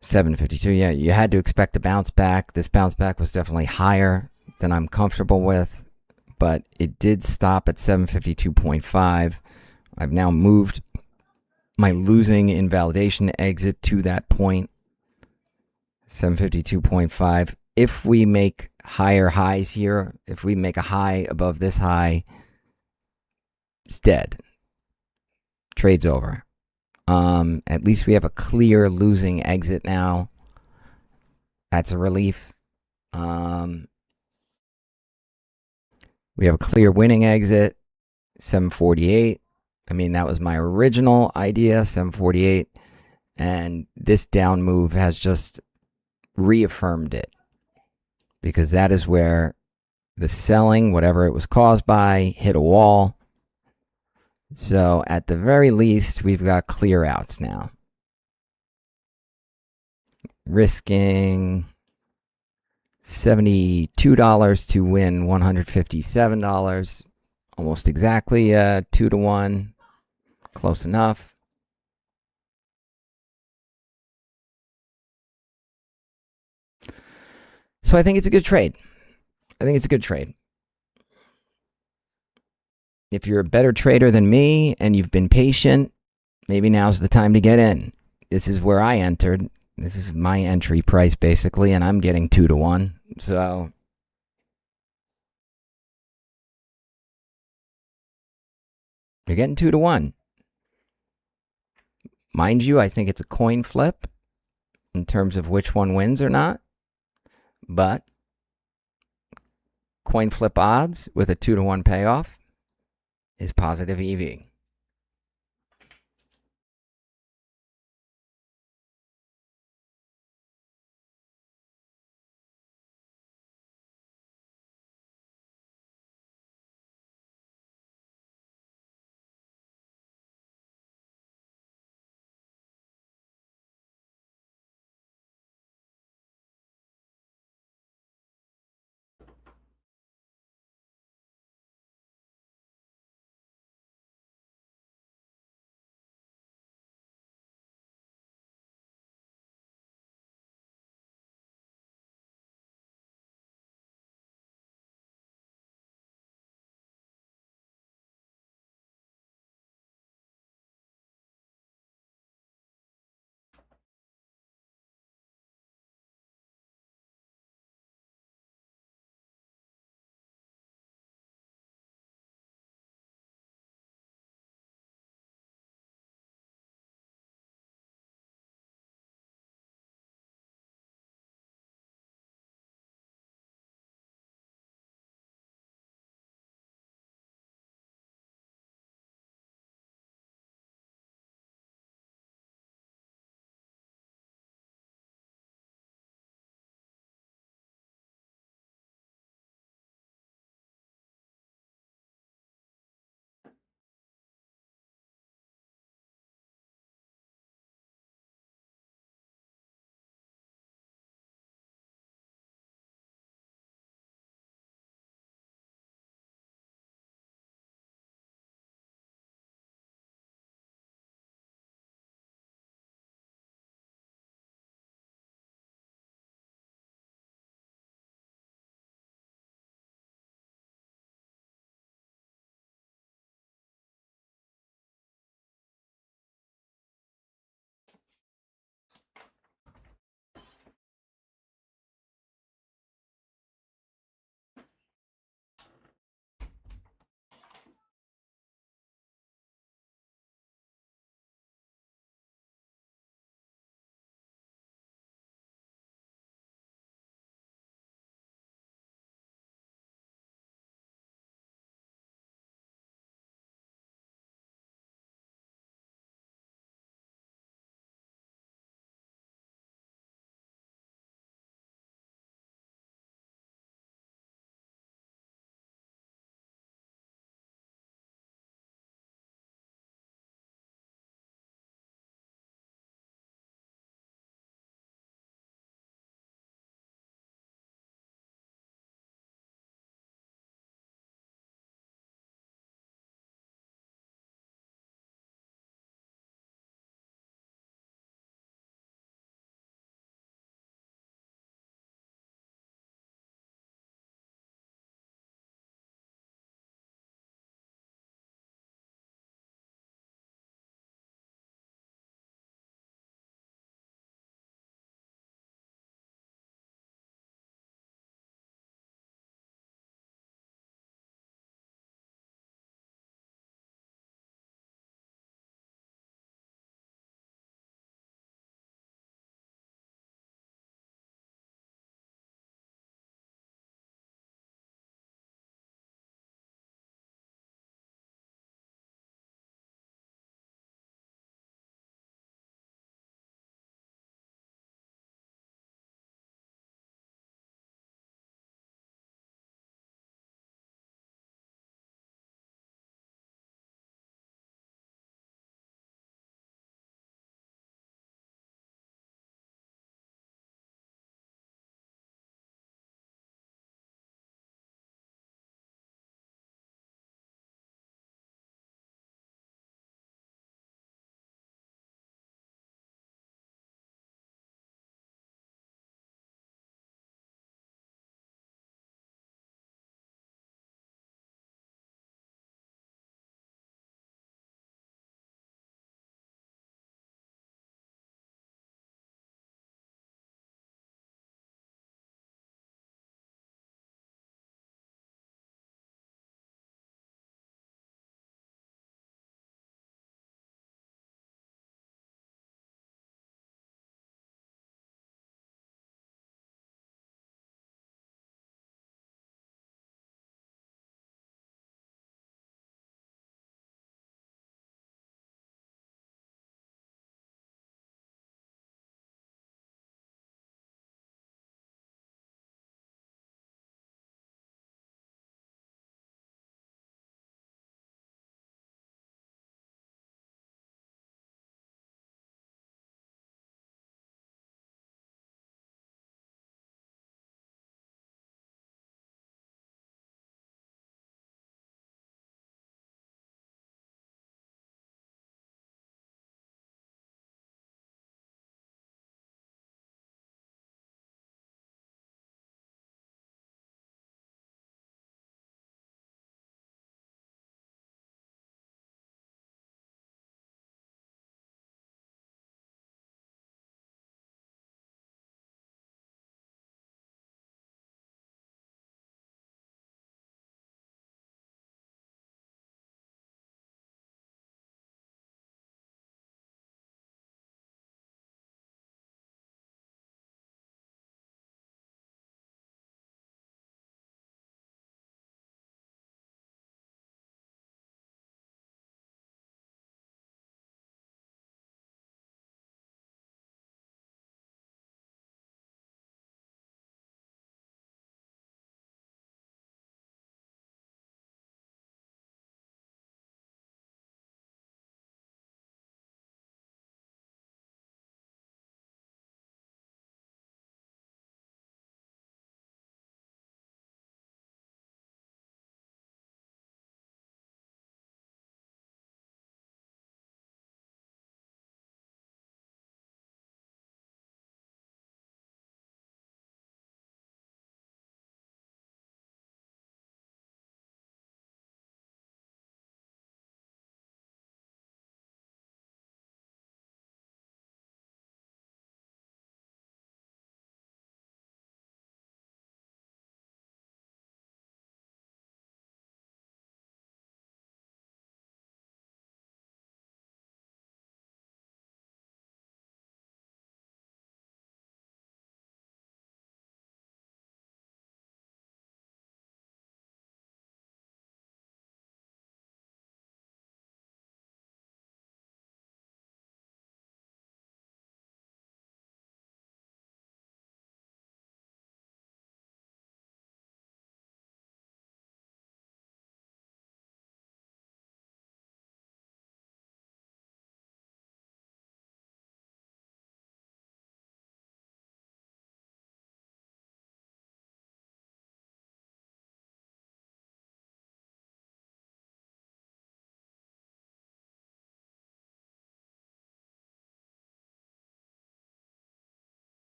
752, yeah, you had to expect a bounce back. This bounce back was definitely higher than I'm comfortable with, but it did stop at 752.5. I've now moved my losing invalidation exit to that point, 752.5. If we make higher highs here, if we make a high above this high, it's dead. Trade's over. At least we have a clear losing exit now. That's a relief. We have a clear winning exit, 748. I mean, that was my original idea, 748. And this down move has just reaffirmed it. Because that is where the selling, whatever it was caused by, hit a wall. So at the very least, we've got clear outs now. Risking $72 to win $157. Almost exactly 2 to 1. Close enough. So I think it's a good trade. If you're a better trader than me and you've been patient, maybe now's the time to get in. This is where I entered. This is my entry price, basically, and I'm getting 2 to 1. So you're getting 2 to 1. Mind you, I think it's a coin flip in terms of which one wins or not. But coin flip odds with a 2 to 1 payoff is positive EV.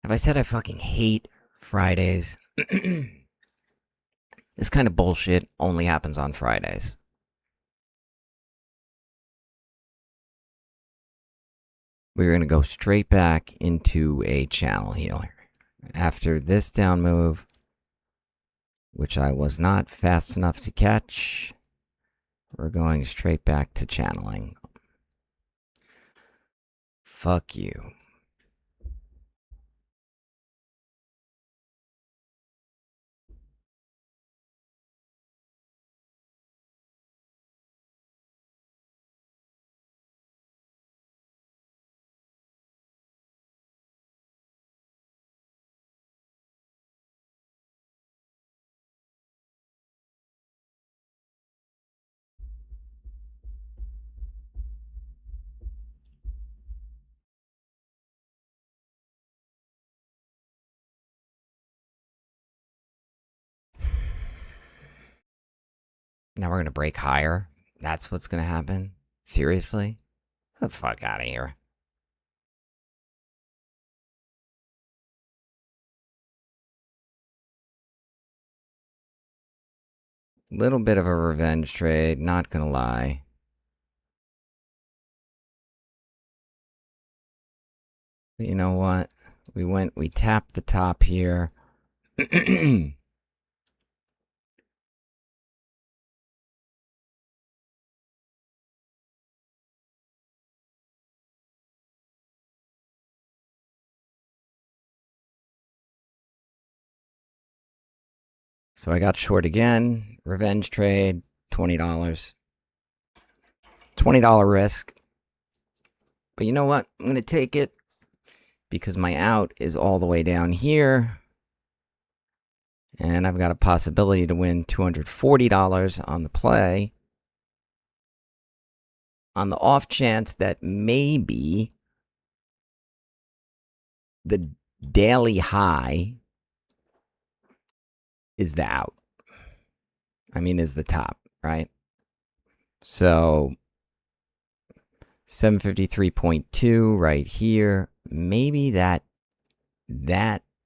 Have I said I fucking hate Fridays? This kind of bullshit only happens on Fridays. We're going to go straight back into a channel healer. After this down move, which I was not fast enough to catch, we're going straight back to channeling. Fuck you. Now we're going to break higher. That's what's going to happen? Seriously? Get the fuck out of here. Little bit of a revenge trade, not going to lie. But you know what? We tapped the top here. So I got short again. Revenge trade, $20. $20 risk. But you know what? I'm going to take it because my out is all the way down here. And I've got a possibility to win $240 on the play. On the off chance that maybe the daily high is the out. I mean, is the top, right? So 753.2 right here. Maybe that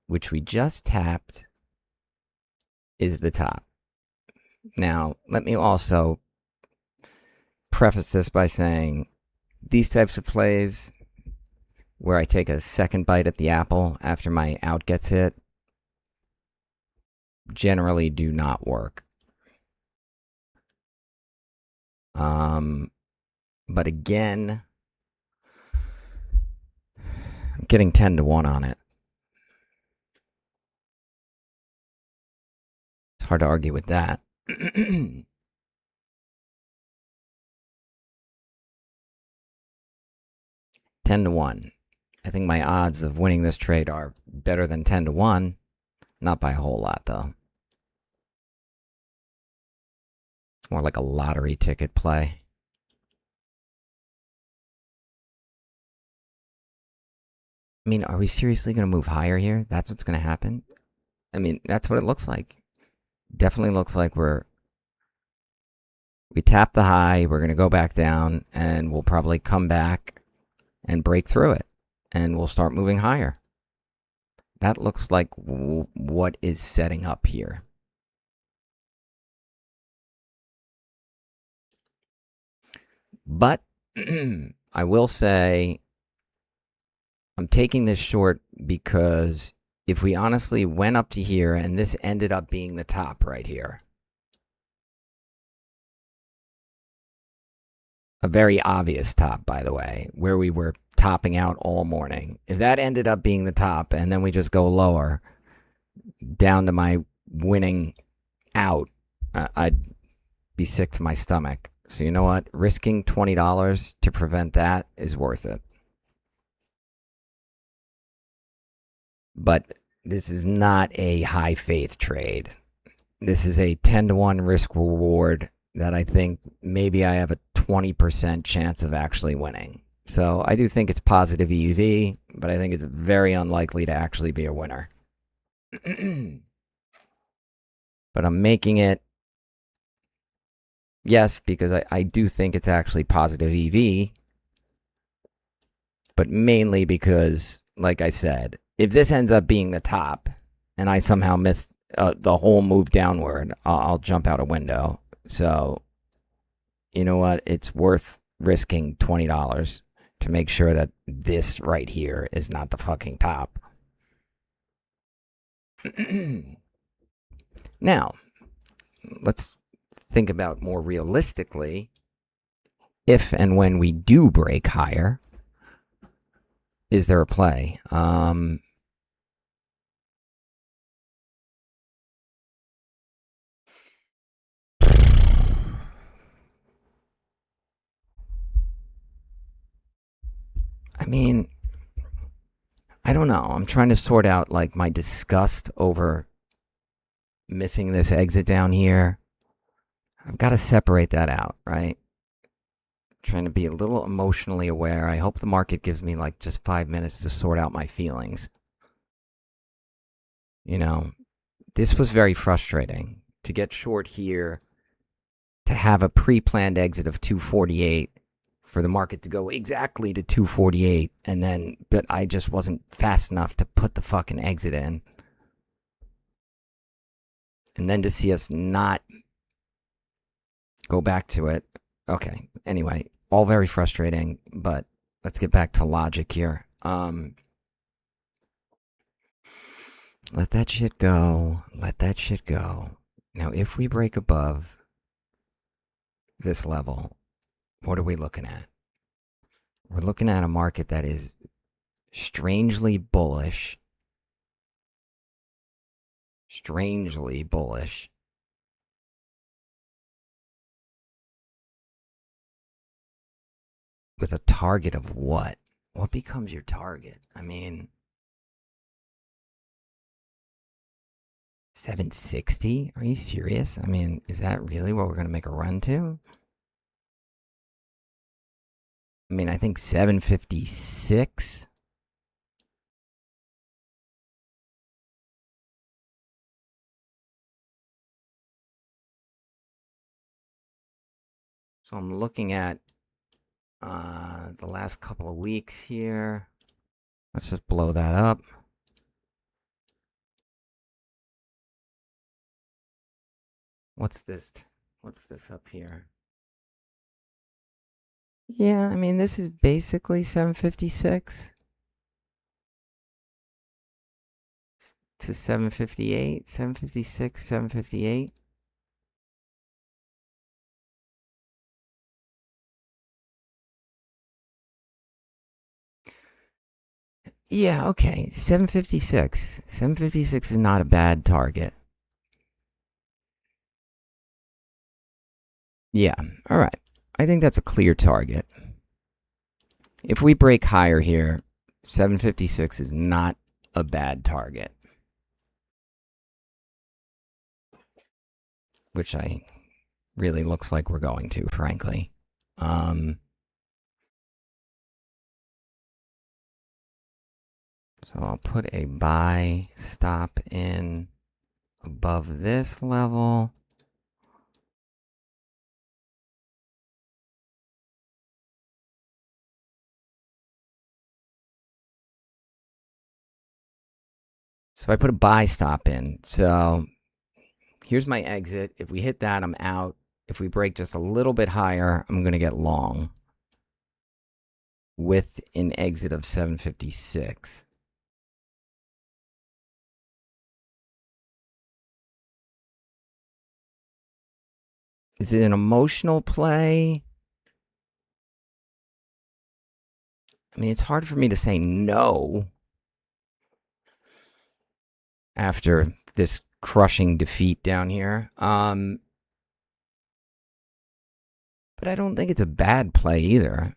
which we just tapped is the top. Now, let me also preface this by saying these types of plays where I take a second bite at the apple after my out gets hit generally do not work. But again, I'm getting 10 to 1 on it. It's hard to argue with that. 10 to 1. I think my odds of winning this trade are better than 10 to 1. Not by a whole lot, though. It's more like a lottery ticket play. I mean, are we seriously going to move higher here? That's what's going to happen? I mean, that's what it looks like. Definitely looks like we tap the high, we're going to go back down, and we'll probably come back and break through it. And we'll start moving higher. That looks like what is setting up here. But I will say I'm taking this short because if we honestly went up to here and this ended up being the top right here, a very obvious top, by the way, where we were topping out all morning. If that ended up being the top and then we just go lower down to my winning out, I'd be sick to my stomach. So you know what? Risking $20 to prevent that is worth it. But this is not a high faith trade. This is a 10 to 1 risk reward that I think maybe I have a 20% chance of actually winning. So I do think it's positive EUV, but I think it's very unlikely to actually be a winner. But I'm making it, yes, because I do think it's actually positive EV, but mainly because, like I said, if this ends up being the top and I somehow miss the whole move downward, I'll jump out a window. So, you know what? It's worth risking $20 to make sure that this right here is not the fucking top. Now, let's think about more realistically. If and when we do break higher, is there a play? I mean, I don't know. I'm trying to sort out like my disgust over missing this exit down here. I've got to separate that out, right? Trying to be a little emotionally aware. I hope the market gives me like just 5 minutes to sort out my feelings. You know, this was very frustrating to get short here, to have a pre-planned exit of 248, for the market to go exactly to 248, and then, but I just wasn't fast enough to put the fucking exit in. And then to see us not go back to it. Okay, anyway, all very frustrating, but let's get back to logic here. Let that shit go. Let that shit go. Now, if we break above this level, what are we looking at? We're looking at a market that is strangely bullish. Strangely bullish. With a target of what? What becomes your target? I mean, 760? Are you serious? I mean, is that really what we're going to make a run to? I mean, I think 756. So I'm looking at the last couple of weeks here. Let's just blow that up. What's this? What's this up here? Yeah, I mean, this is basically 756 to 758, 756, 758. Yeah, okay. 756. 756 is not a bad target. Yeah, all right. I think that's a clear target. If we break higher here, 756 is not a bad target. Which I really looks like we're going to, frankly. So I'll put a buy stop in above this level. So I put a buy stop in. So here's my exit. If we hit that, I'm out. If we break just a little bit higher, I'm going to get long with an exit of 756. Is it an emotional play? I mean, it's hard for me to say no after this crushing defeat down here. But I don't think it's a bad play either.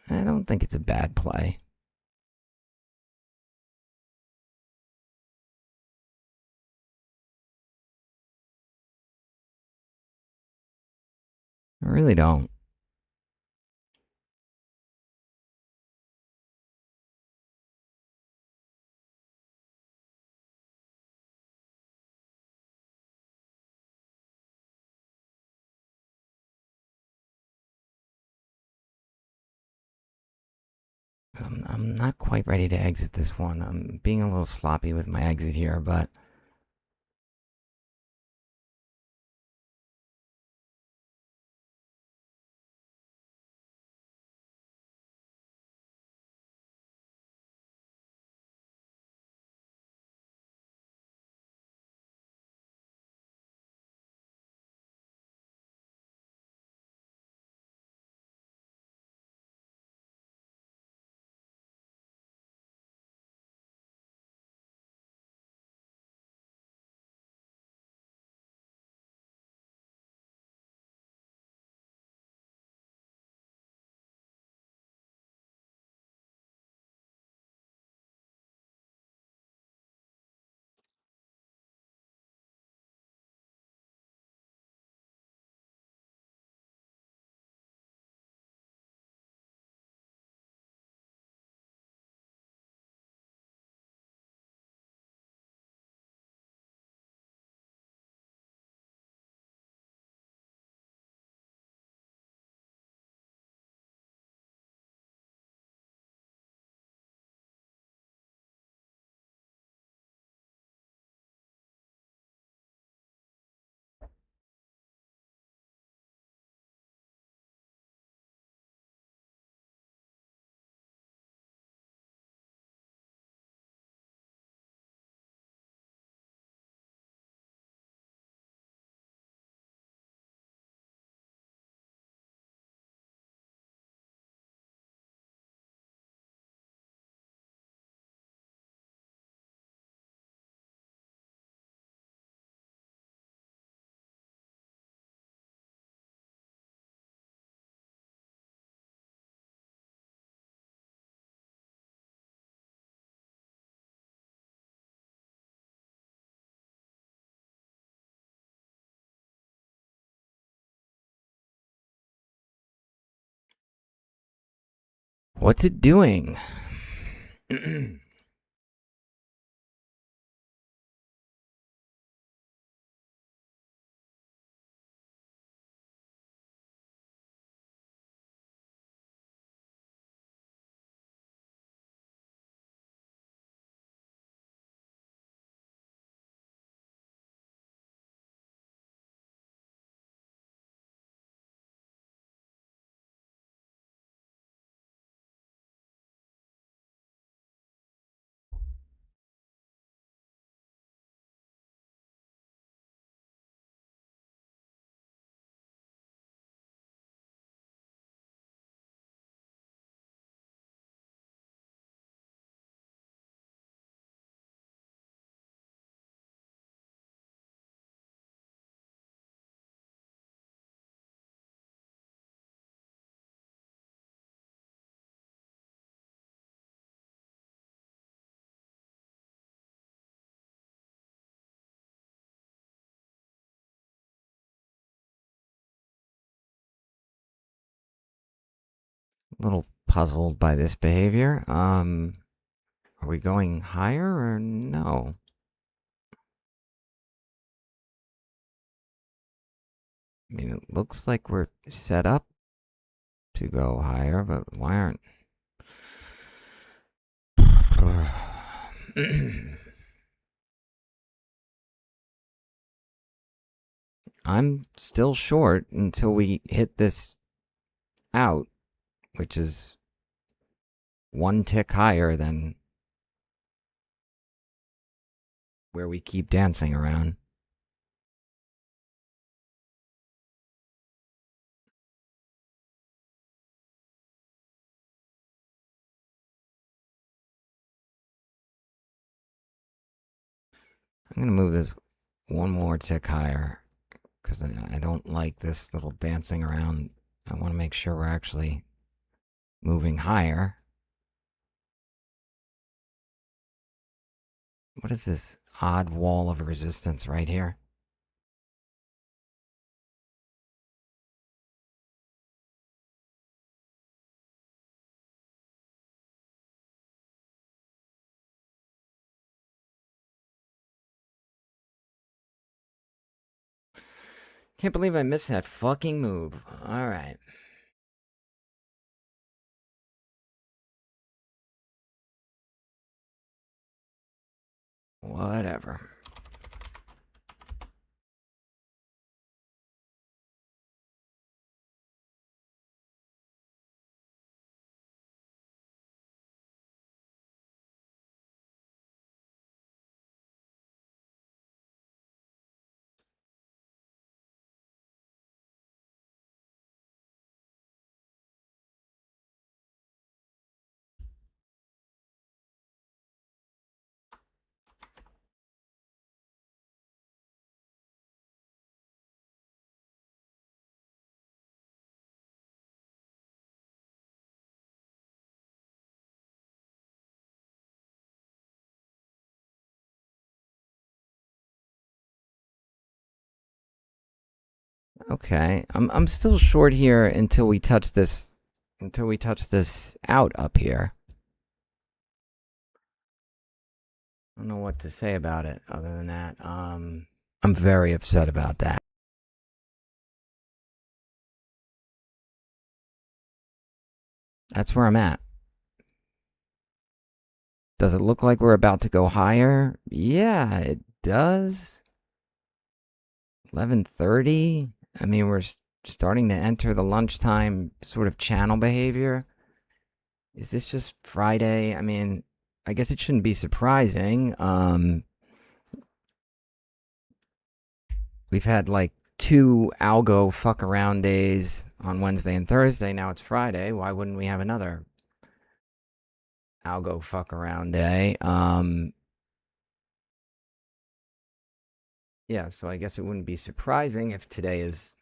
I don't think it's a bad play. I really don't. I'm not quite ready to exit this one. I'm being a little sloppy with my exit here, but what's it doing? A little puzzled by this behavior. Are we going higher or no? I mean, it looks like we're set up to go higher, but why aren't. I'm still short until we hit this out, which is one tick higher than where we keep dancing around. I'm going to move this one more tick higher because I don't like this little dancing around. I want to make sure we're actually moving higher. What is this odd wall of resistance right here? Can't believe I missed that fucking move. All right. Whatever. Okay, I'm still short here until we touch this out up here. I don't know what to say about it other than that. I'm very upset about that. That's where I'm at. Does it look like we're about to go higher? Yeah, it does. 11:30. I mean, we're starting to enter the lunchtime sort of channel behavior. Is this just Friday? I mean, I guess it shouldn't be surprising. We've had like 2 Algo fuck around days on Wednesday and Thursday. Now it's Friday. Why wouldn't we have another Algo fuck around day? Yeah, so I guess it wouldn't be surprising if today is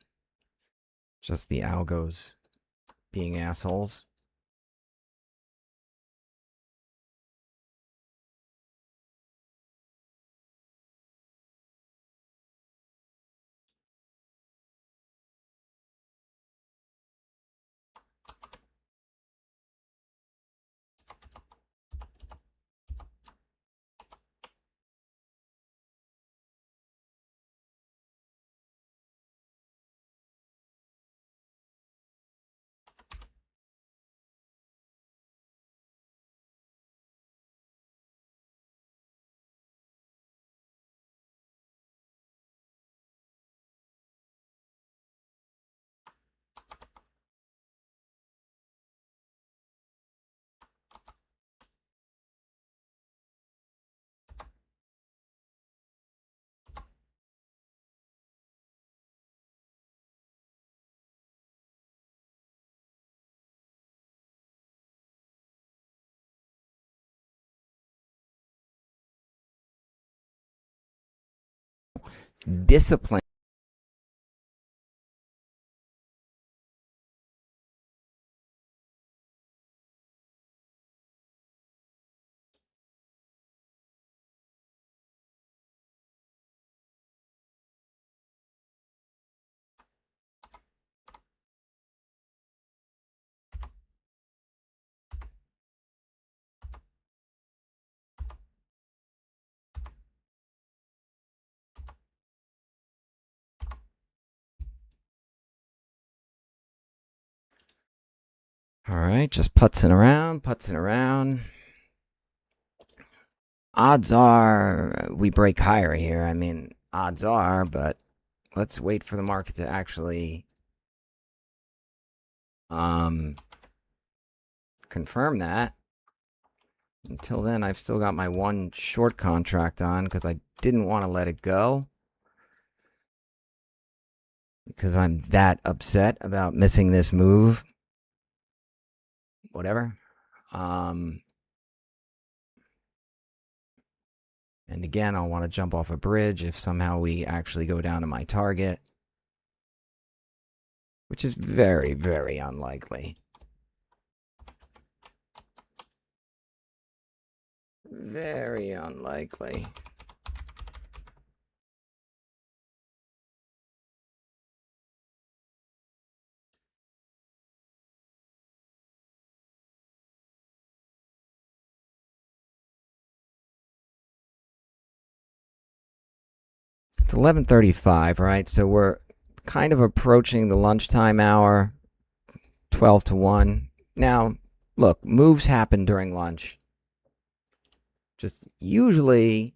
just the Algos being assholes. Discipline. All right, just putzing around. Odds are we break higher here. I mean, odds are, but let's wait for the market to actually confirm that. Until then, I've still got my 1 short contract on because I didn't want to let it go. Because I'm that upset about missing this move. Whatever. And again, I'll want to jump off a bridge if somehow we actually go down to my target. Which is very, very unlikely. Very unlikely. It's 11:35, right? So we're kind of approaching the lunchtime hour, 12 to 1. Now, look, moves happen during lunch. Just usually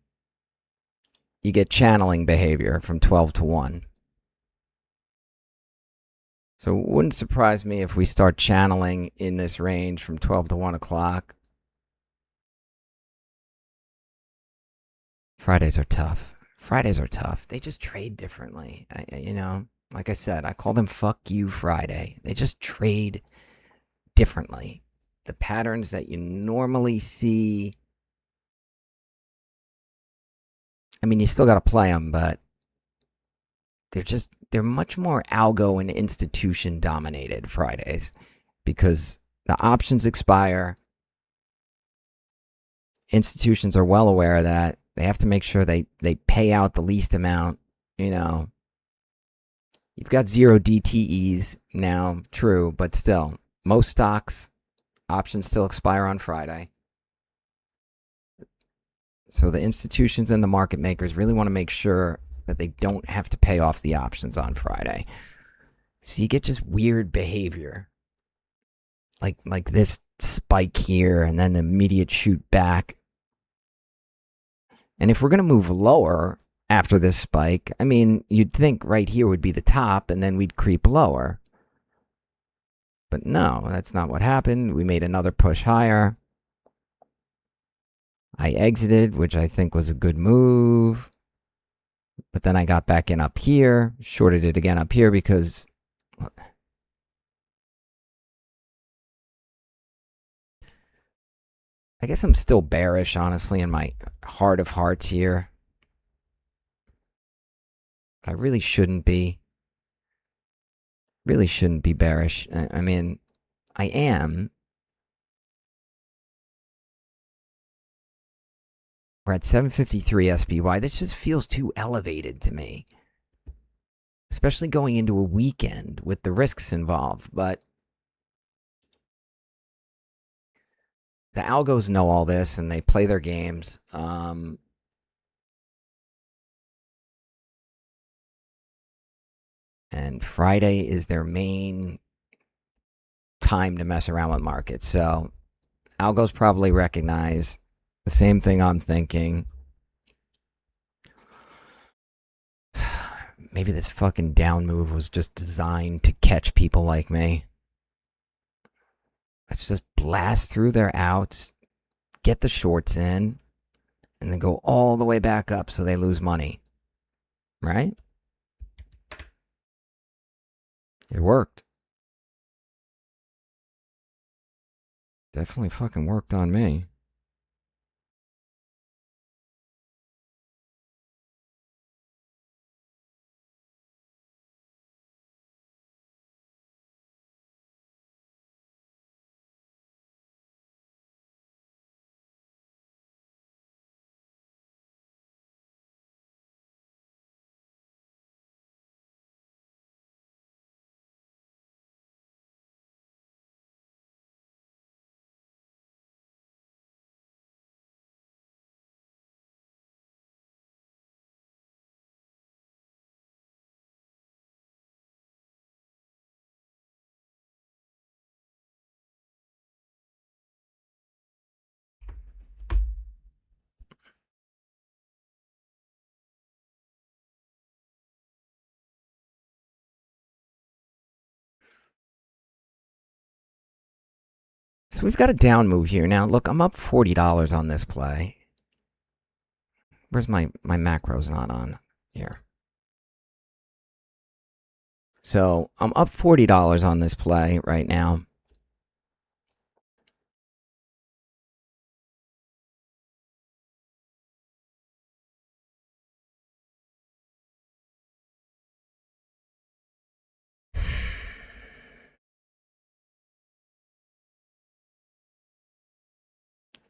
you get channeling behavior from 12 to 1. So it wouldn't surprise me if we start channeling in this range from 12 to 1 o'clock. Fridays are tough. Fridays are tough. They just trade differently. Like I said, I call them fuck you Friday. They just trade differently. The patterns that you normally see, I mean, you still got to play them, but they're much more algo and institution dominated Fridays because the options expire. Institutions are well aware of that. They have to make sure they pay out the least amount. You've got 0 DTEs now, true, but still, most stocks, options still expire on Friday. So the institutions and the market makers really want to make sure that they don't have to pay off the options on Friday. So you get just weird behavior. Like this spike here and then the immediate shoot back. And if we're going to move lower after this spike, I mean, you'd think right here would be the top and then we'd creep lower. But no, that's not what happened. We made another push higher. I exited, which I think was a good move. But then I got back in up here, shorted it again up here because I guess I'm still bearish, honestly, in my heart of hearts here. I really shouldn't be. Really shouldn't be bearish. I mean, I am. We're at 753 SPY. This just feels too elevated to me. Especially going into a weekend with the risks involved. But the algos know all this and they play their games. And Friday is their main time to mess around with markets. So algos probably recognize the same thing I'm thinking. Maybe this fucking down move was just designed to catch people like me. Let's just blast through their outs, get the shorts in, and then go all the way back up so they lose money. Right? It worked. Definitely fucking worked on me. So we've got a down move here. Now, look, I'm up $40 on this play. Where's my macros not on here? So I'm up $40 on this play right now.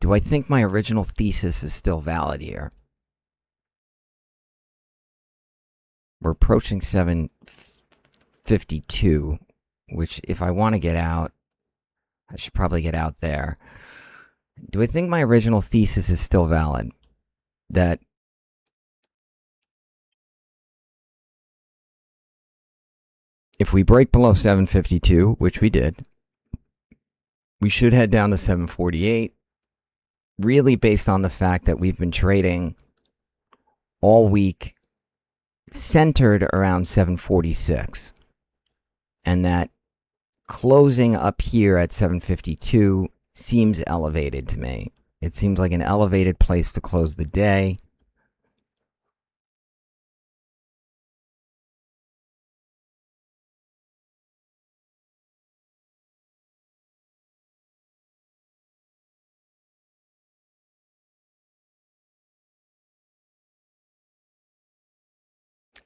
Do I think my original thesis is still valid here? We're approaching 752, which if I want to get out, I should probably get out there. Do I think my original thesis is still valid? That if we break below 752, which we did, we should head down to 748. Really based on the fact that we've been trading all week centered around 746. And that closing up here at 752 seems elevated to me. It seems like an elevated place to close the day.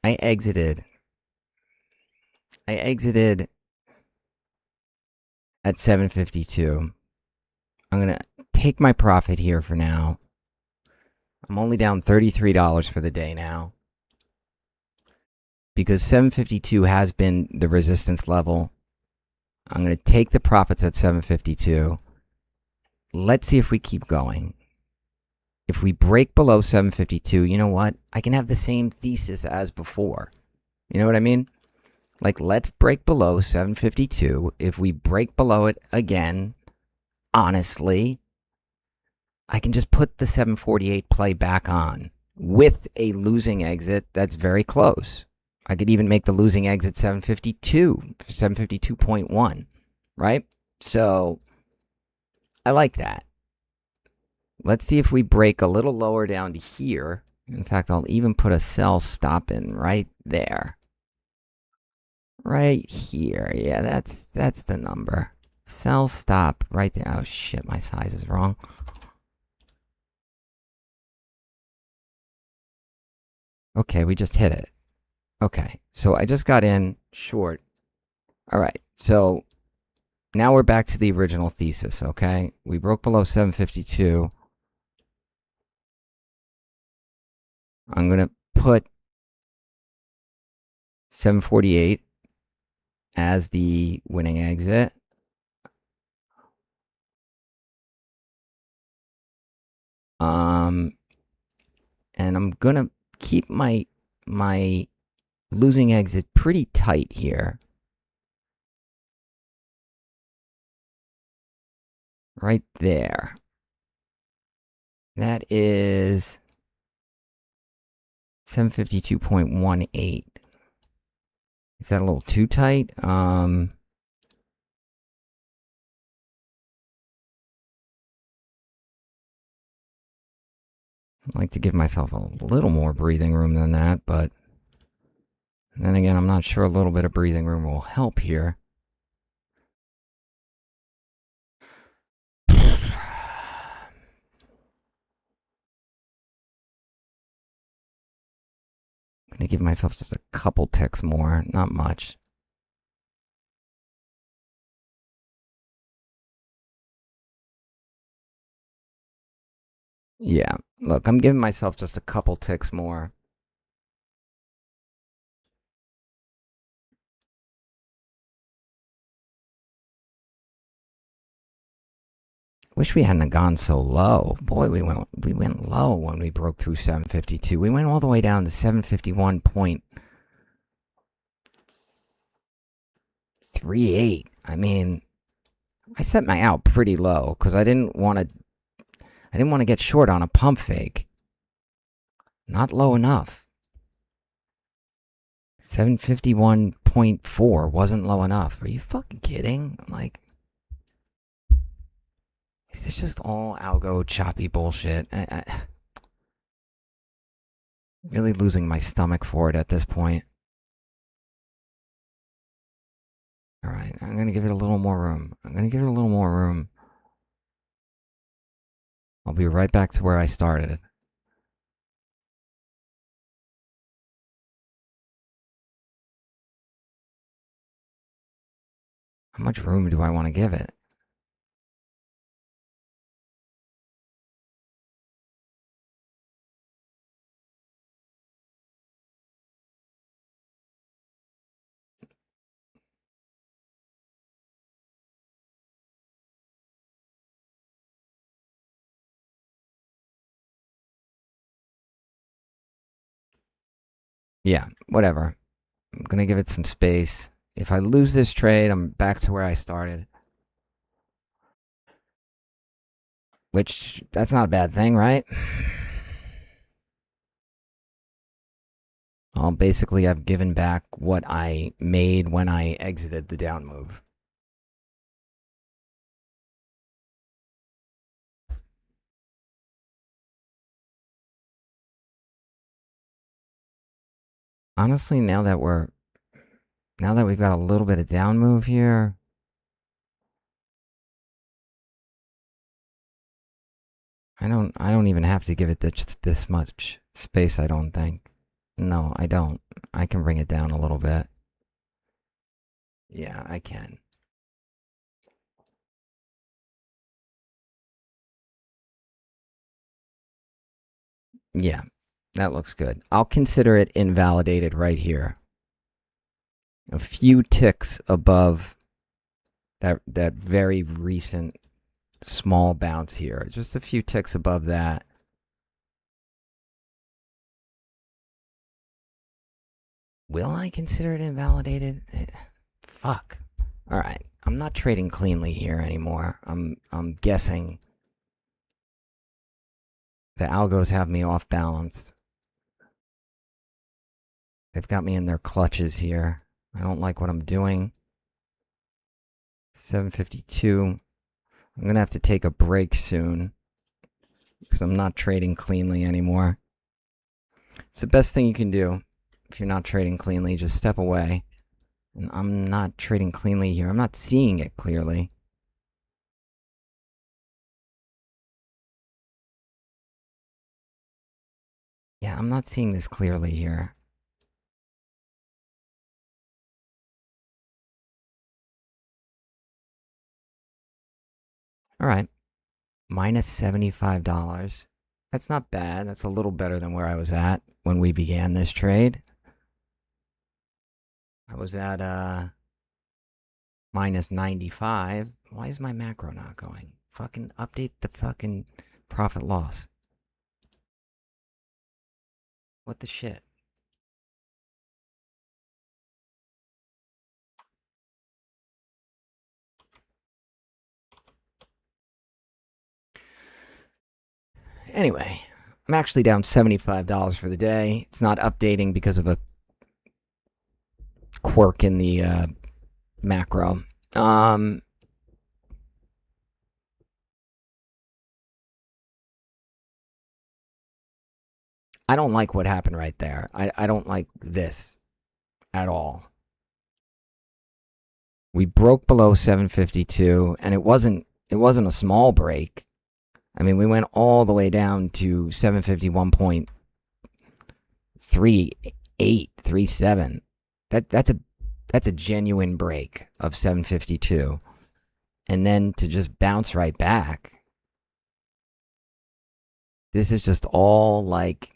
I exited at 752. I'm going to take my profit here for now. I'm only down $33 for the day now, because 752 has been the resistance level. I'm going to take the profits at 752. Let's see if we keep going. If we break below 752, you know what? I can have the same thesis as before. You know what I mean? Like, let's break below 752. If we break below it again, honestly, I can just put the 748 play back on with a losing exit that's very close. I could even make the losing exit 752, 752.1, right? So I like that. Let's see if we break a little lower down to here. In fact, I'll even put a sell stop in right there. Right here. Yeah, that's the number. Sell stop right there. Oh shit, my size is wrong. Okay, we just hit it. Okay, so I just got in short. All right, so now we're back to the original thesis, okay? We broke below 752. I'm going to put 748 as the winning exit. And I'm going to keep my losing exit pretty tight here. Right there. That is 752.18. Is that a little too tight? I'd like to give myself a little more breathing room than that, but then again, I'm not sure a little bit of breathing room will help here. I'm going to give myself just a couple ticks more, not much. Yeah, look, I'm giving myself just a couple ticks more. Wish we hadn't gone so low. Boy, we went low when we broke through 752. We went all the way down to 751.38. I mean, I set my out pretty low because I didn't want to get short on a pump fake. Not low enough. 751.4 wasn't low enough. Are you fucking kidding? I'm like, is this just all algo choppy bullshit? Really losing my stomach for it at this point. All right, I'm going to give it a little more room. I'll be right back to where I started. How much room do I want to give it? Yeah, whatever. I'm going to give it some space. If I lose this trade, I'm back to where I started. Which, that's not a bad thing, right? Basically, I've given back what I made when I exited the down move. Honestly, now that we've got a little bit of down move here, I don't even have to give it this much space, I don't think. No, I don't. I can bring it down a little bit. Yeah, I can. Yeah, that looks good. I'll consider it invalidated right here. A few ticks above that very recent small bounce here. Just a few ticks above that. Will I consider it invalidated? Fuck. All right. I'm not trading cleanly here anymore. I'm guessing the algos have me off balance. They've got me in their clutches here. I don't like what I'm doing. 752. I'm going to have to take a break soon because I'm not trading cleanly anymore. It's the best thing you can do if you're not trading cleanly. Just step away. And I'm not trading cleanly here. I'm not seeing it clearly. Yeah, I'm not seeing this clearly here. All right. Minus $75. That's not bad. That's a little better than where I was at when we began this trade. I was at minus 95. Why is my macro not going? Fucking update the fucking profit loss. What the shit? Anyway, I'm actually down $75 for the day. It's not updating because of a quirk in the macro. I don't like what happened right there. I don't like this at all. We broke below 752, and it wasn't a small break. I mean, we went all the way down to 751.3837. That's a genuine break of 752. And then to just bounce right back. This is just all like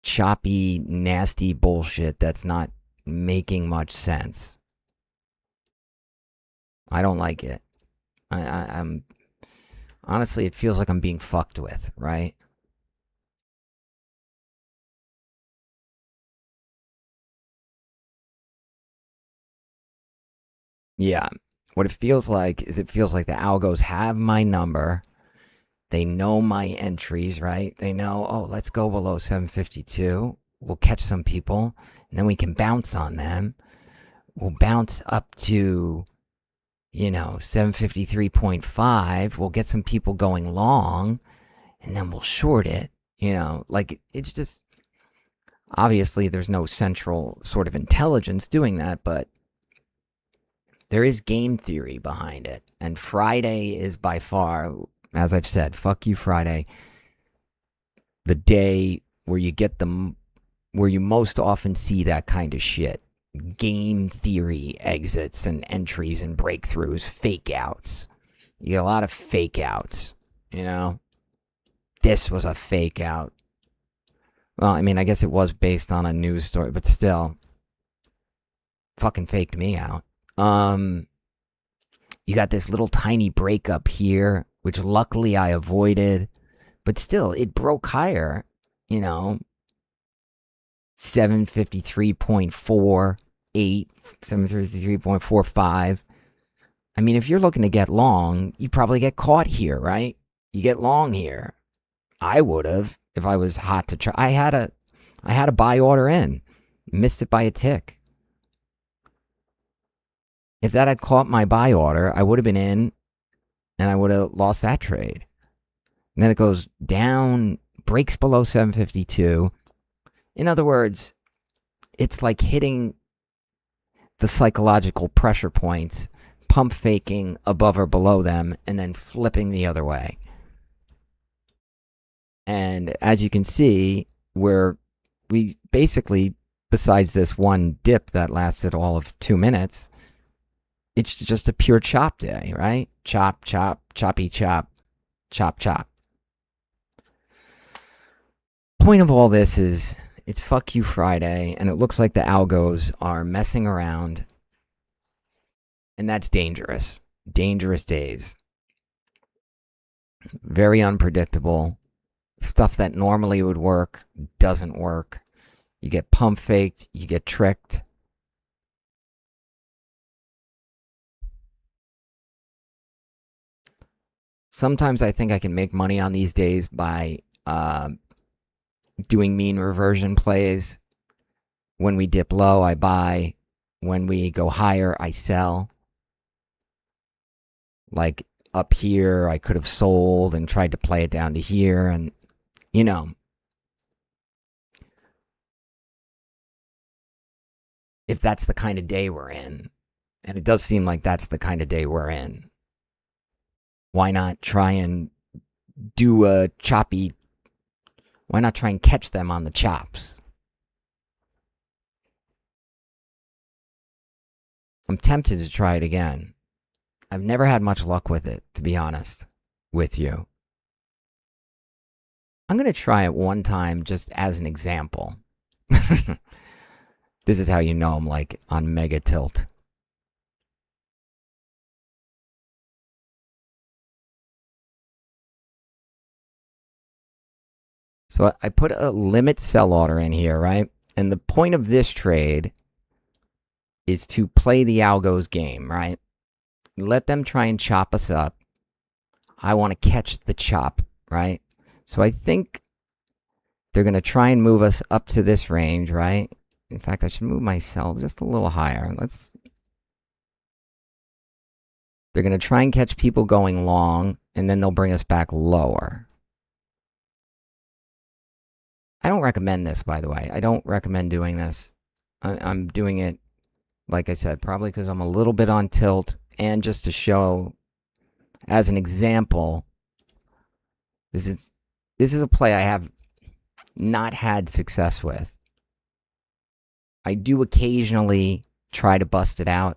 choppy, nasty bullshit that's not making much sense. I don't like it. I'm honestly, it feels like I'm being fucked with, right? Yeah. What it feels like is it feels like the algos have my number. They know my entries, right? They know, oh, let's go below 752. We'll catch some people, and then we can bounce on them. We'll bounce up to, 753.5. We'll get some people going long, and then we'll short it. Like it's just, obviously there's no central sort of intelligence doing that, but there is game theory behind it. And Friday is by far, as I've said, fuck you Friday, the day where where you most often see that kind of shit. Game theory exits and entries and breakthroughs, fake outs. You get a lot of fake outs, This was a fake out. Well, I mean, I guess it was based on a news story, but still, fucking faked me out. You got this little tiny breakup here, which luckily I avoided, but still, it broke higher, 753.48, 753.45. I mean, if you're looking to get long, you probably get caught here, right? You get long here. I would have. if I was hot to try. I had a buy order in, missed it by a tick. If that had caught my buy order, I would have been in and I would have lost that trade. And then it goes down, breaks below 752. In other words, it's like hitting the psychological pressure points, pump faking above or below them, and then flipping the other way. And as you can see, we basically, besides this one dip that lasted all of 2 minutes, it's just a pure chop day, right? Chop, chop, choppy, chop, chop, chop. Point of all this is it's fuck you Friday, and it looks like the algos are messing around, and that's dangerous. Dangerous days. Very unpredictable. Stuff that normally would work doesn't work. You get pump faked, you get tricked. Sometimes I think I can make money on these days by doing mean reversion plays. When we dip low, I buy. When we go higher, I sell. Like up here, I could have sold and tried to play it down to here. And, you know, if that's the kind of day we're in, and it does seem like that's the kind of day we're in, why not try and do a choppy, why not try and catch them on the chops? I'm tempted to try it again. I've never had much luck with it, to be honest with you. I'm going to try it one time just as an example. This is how you know I'm like on mega tilt. So I put a limit sell order in here, right? And the point of this trade is to play the algos game, right? Let them try and chop us up. I want to catch the chop, right? So I think they're going to try and move us up to this range, right? In fact, I should move my sell just a little higher. They're going to try and catch people going long, and then they'll bring us back lower. I don't recommend this, by the way. I don't recommend doing this. I'm doing it, like I said, probably because I'm a little bit on tilt, and just to show, as an example, this is a play I have not had success with. I do occasionally try to bust it out.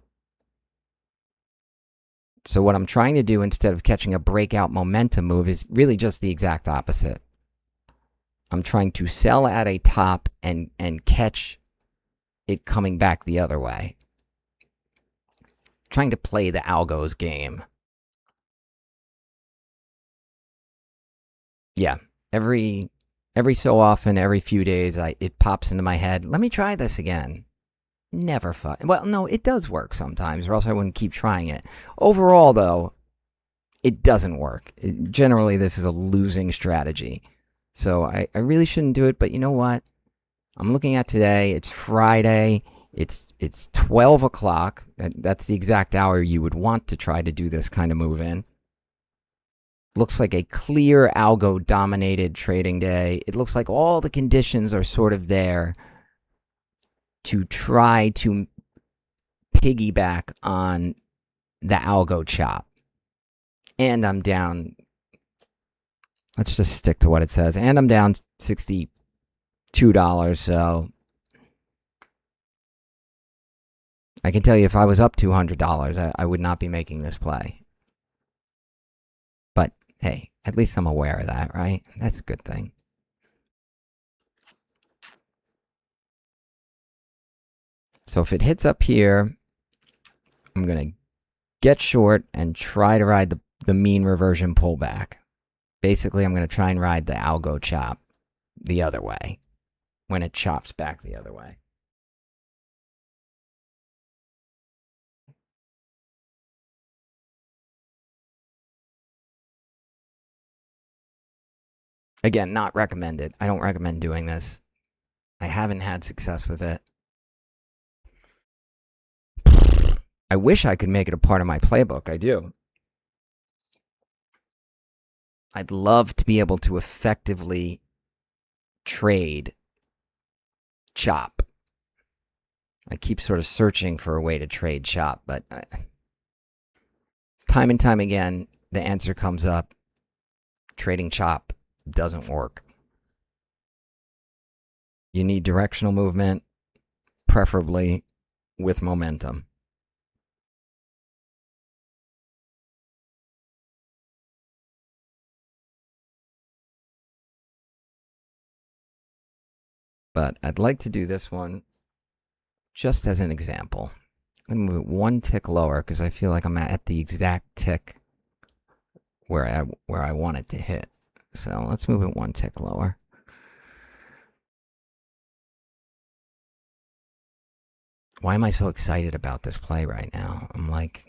So what I'm trying to do instead of catching a breakout momentum move is really just the exact opposite. I'm trying to sell at a top and catch it coming back the other way. Trying to play the algos game. Yeah, every so often, every few days, it pops into my head. Let me try this again. Never fun. Well, no, it does work sometimes, or else I wouldn't keep trying it. Overall, though, it doesn't work. Generally, this is a losing strategy. So I really shouldn't do it, but you know what? I'm looking at today. It's Friday. It's 12 o'clock. That's the exact hour you would want to try to do this kind of move in. Looks like a clear algo-dominated trading day. It looks like all the conditions are sort of there to try to piggyback on the algo chop. And I'm down. Let's just stick to what it says. And I'm down $62, so I can tell you if I was up $200, I would not be making this play. But hey, at least I'm aware of that, right? That's a good thing. So if it hits up here, I'm going to get short and try to ride the mean reversion pullback. Basically, I'm going to try and ride the algo chop the other way when it chops back the other way. Again, not recommended. I don't recommend doing this. I haven't had success with it. I wish I could make it a part of my playbook. I do. I'd love to be able to effectively trade chop. I keep sort of searching for a way to trade chop, but time and time again, the answer comes up. Trading chop doesn't work. You need directional movement, preferably with momentum. But I'd like to do this one just as an example. I'm going to move it one tick lower because I feel like I'm at the exact tick where I want it to hit. So let's move it one tick lower. Why am I so excited about this play right now? I'm like,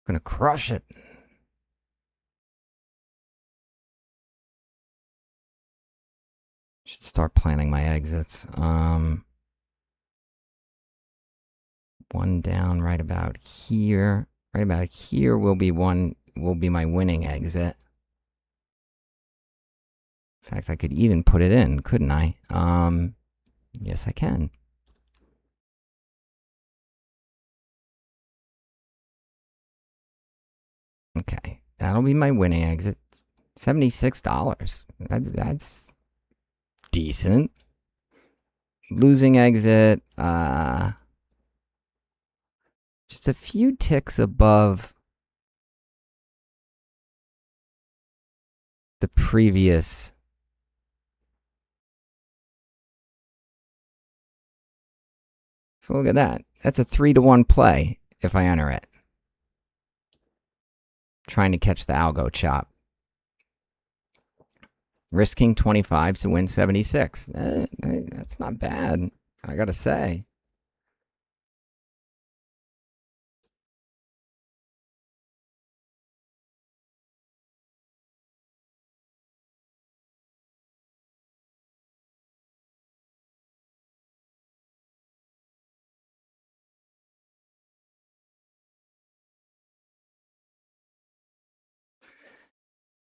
gonna crush it. Should start planning my exits. One down right about here. Right about here will be my winning exit. In fact, I could even put it in, couldn't I? Yes, I can. Okay, that'll be my winning exit. $76. That's decent. Losing exit, just a few ticks above the previous. So look at that. That's a 3-to-1 play if I enter it. Trying to catch the algo chop. Risking 25 to win 76. That's not bad, I gotta say.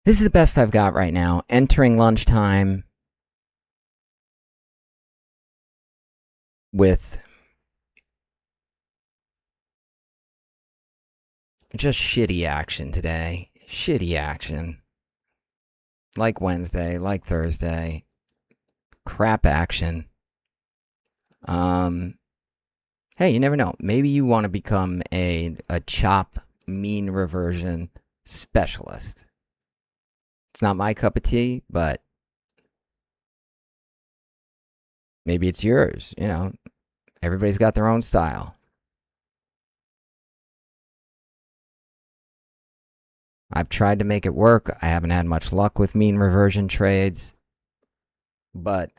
This is the best I've got right now. Entering lunchtime with just shitty action today. Shitty action. Like Wednesday, like Thursday. Crap action. Hey, you never know. Maybe you want to become a chop mean reversion specialist. It's not my cup of tea, but maybe it's yours. You know, everybody's got their own style. I've tried to make it work. I haven't had much luck with mean reversion trades, but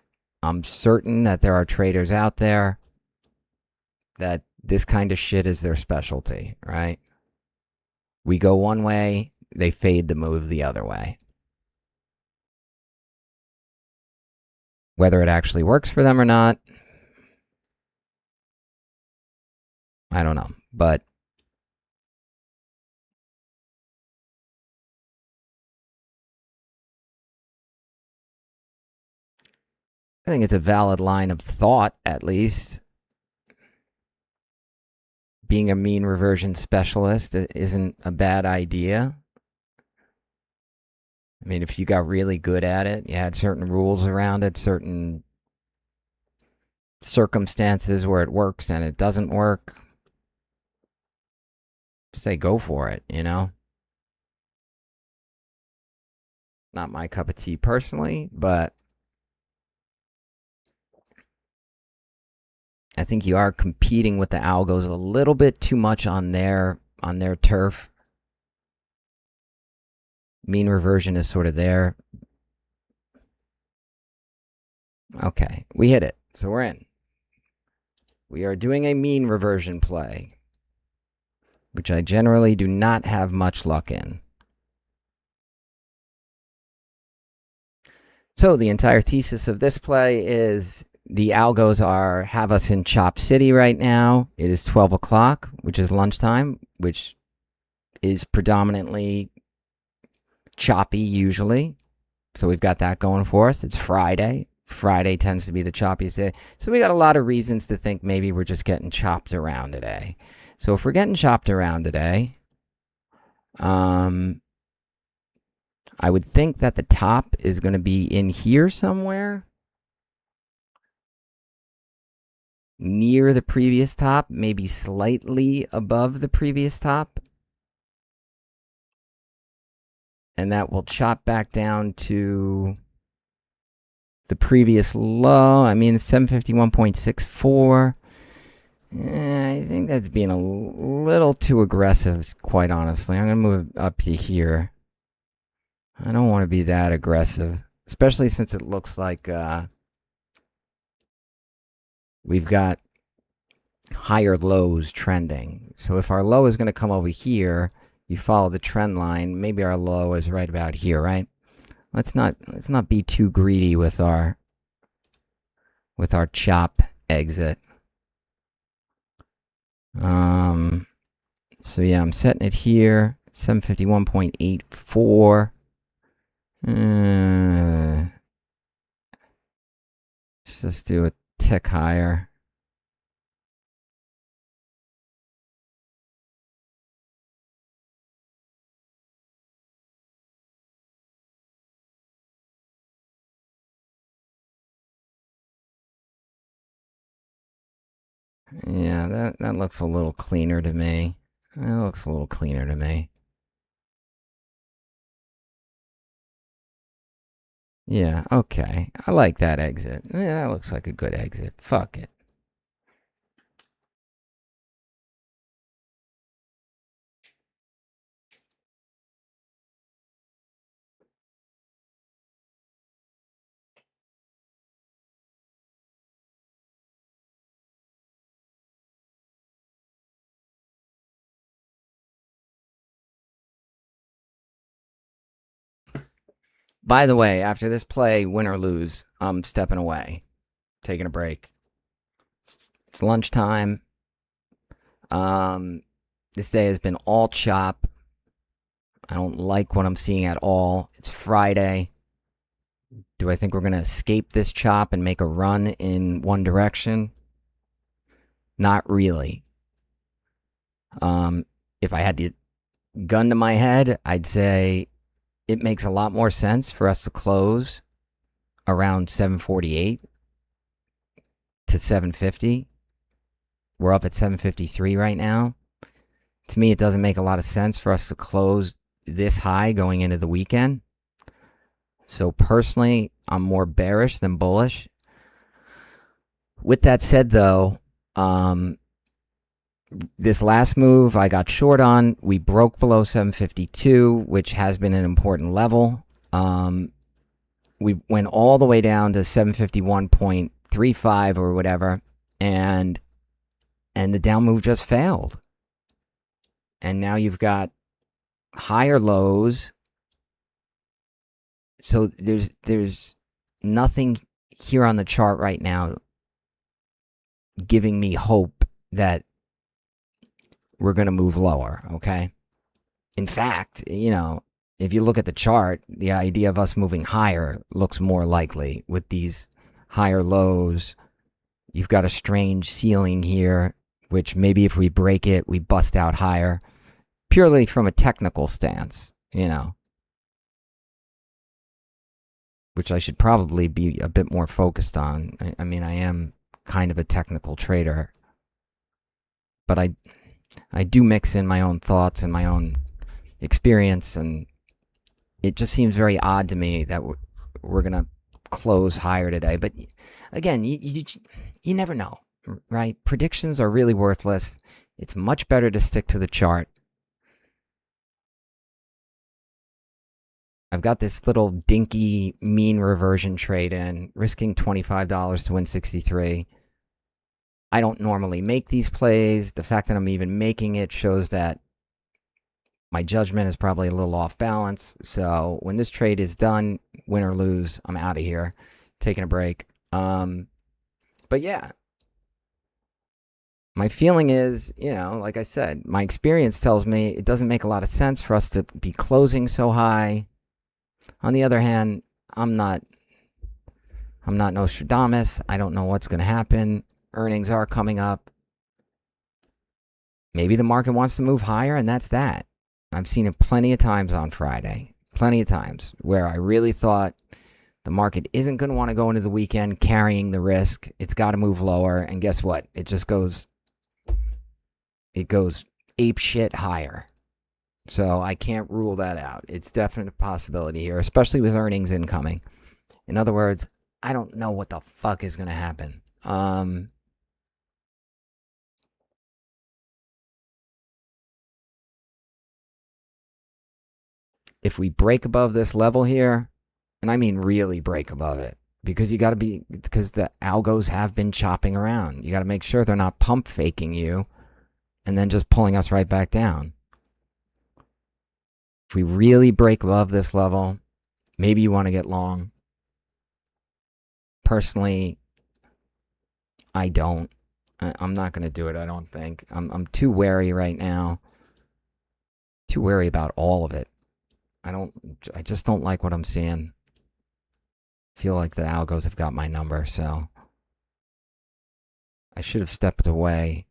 I'm certain that there are traders out there that this kind of shit is their specialty, right? We go one way, they fade the move the other way. Whether it actually works for them or not, I don't know. But I think it's a valid line of thought, at least. Being a mean reversion specialist isn't a bad idea. I mean, if you got really good at it, you had certain rules around it, certain circumstances where it works and it doesn't work, say go for it, you know? Not my cup of tea personally, but I think you are competing with the Algos a little bit too much on their turf. Mean reversion is sort of there. Okay, we hit it. So we're in. We are doing a mean reversion play. which I generally do not have much luck in. So the entire thesis of this play is the algos have us in Chop City right now. It is 12 o'clock, which is lunchtime, which is predominantly choppy usually. So we've got that going for us. It's Friday. Friday tends to be the choppiest day. So we got a lot of reasons to think maybe we're just getting chopped around today. So if we're getting chopped around today, I would think that the top is going to be in here somewhere. Near the previous top, maybe slightly above the previous top. And that will chop back down to the previous low. I mean, 751.64. I think that's being a little too aggressive, quite honestly. I'm going to move up to here. I don't want to be that aggressive, especially since it looks like we've got higher lows trending. So if our low is going to come over here, you follow the trend line, maybe our low is right about here, right? Let's not be too greedy with our chop exit. So yeah, I'm setting it here, 751.84. Let's just do a tick higher. Yeah, that looks a little cleaner to me. That looks a little cleaner to me. Yeah, okay. I like that exit. Yeah, that looks like a good exit. Fuck it. By the way, after this play, win or lose, I'm stepping away, taking a break. It's lunchtime. This day has been all chop. I don't like what I'm seeing at all. It's Friday. Do I think we're going to escape this chop and make a run in one direction? Not really. If I had to gun to my head, I'd say it makes a lot more sense for us to close around 748 to 750. We're up at 753 right now. To me, it doesn't make a lot of sense for us to close this high going into the weekend. So personally, I'm more bearish than bullish. With that said, though, this last move I got short on. We broke below 752, which has been an important level. We went all the way down to 751.35 or whatever, and the down move just failed. And now you've got higher lows. So there's nothing here on the chart right now giving me hope that we're going to move lower, okay? In fact, you know, if you look at the chart, the idea of us moving higher looks more likely with these higher lows. You've got a strange ceiling here, which maybe if we break it, we bust out higher, purely from a technical stance, you know, which I should probably be a bit more focused on. I mean, I am kind of a technical trader, but I do mix in my own thoughts and my own experience, and it just seems very odd to me that we're going to close higher today. But again, you never know, right? Predictions are really worthless. It's much better to stick to the chart. I've got this little dinky mean reversion trade in, risking $25 to win 63. I don't normally make these plays. The fact that I'm even making it shows that My judgment is probably a little off balance. So when this trade is done, win or lose, I'm out of here, taking a break. But yeah, my feeling is, like I said, my experience tells me it doesn't make a lot of sense for us to be closing so high. On the other hand, I'm not Nostradamus. I don't know what's going to happen. Earnings are coming up. Maybe the market wants to move higher, and that's that. I've seen it plenty of times on Friday. Plenty of times where I really thought the market isn't going to want to go into the weekend carrying the risk. It's got to move lower. And guess what? It goes ape shit higher. So I can't rule that out. It's definitely a possibility here, especially with earnings incoming. In other words, I don't know what the fuck is going to happen. If we break above this level here, and I mean really break above it, because because the algos have been chopping around. You got to make sure they're not pump faking you and then just pulling us right back down. If we really break above this level, maybe you want to get long. Personally, I don't. I'm not going to do it, I don't think. I'm too wary right now. Too wary about all of it. I just don't like what I'm seeing. Feel like the algos have got my number, so I should have stepped away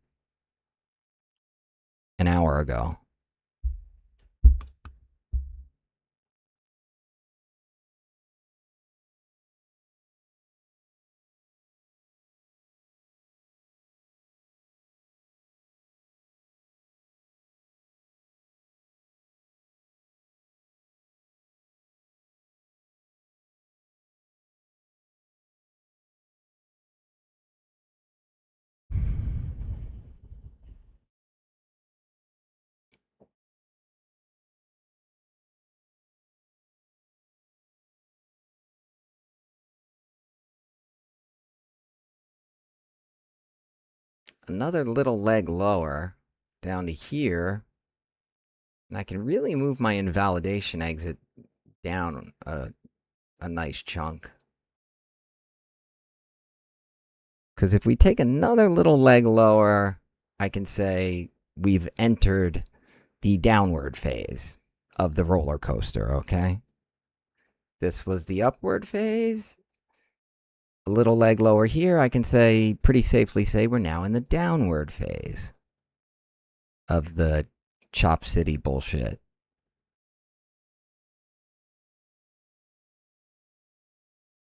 an hour ago. Another little leg lower down to here, and I can really move my invalidation exit down a nice chunk. Because if we take another little leg lower, I can say we've entered the downward phase of the roller coaster, okay? This was the upward phase. A little leg lower here, I can pretty safely say we're now in the downward phase of the Chop City bullshit.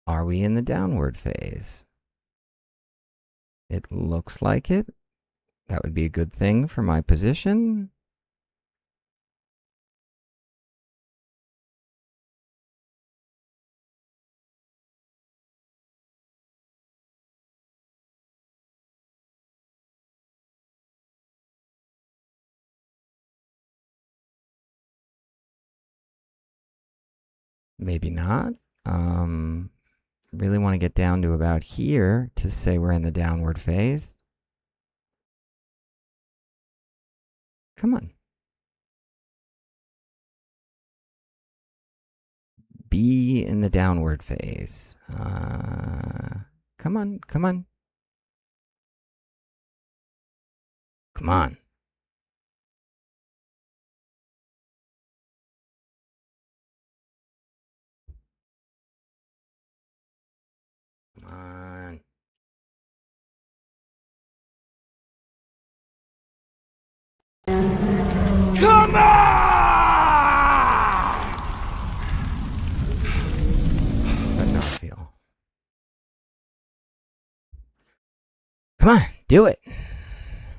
Are we in the downward phase? It looks like it. That would be a good thing for my position. Maybe not. Really want to get down to about here to say we're in the downward phase. Come on. Be in the downward phase. Come on, come on. Come on. Come on. Come on! That's how I feel. Come on, do it.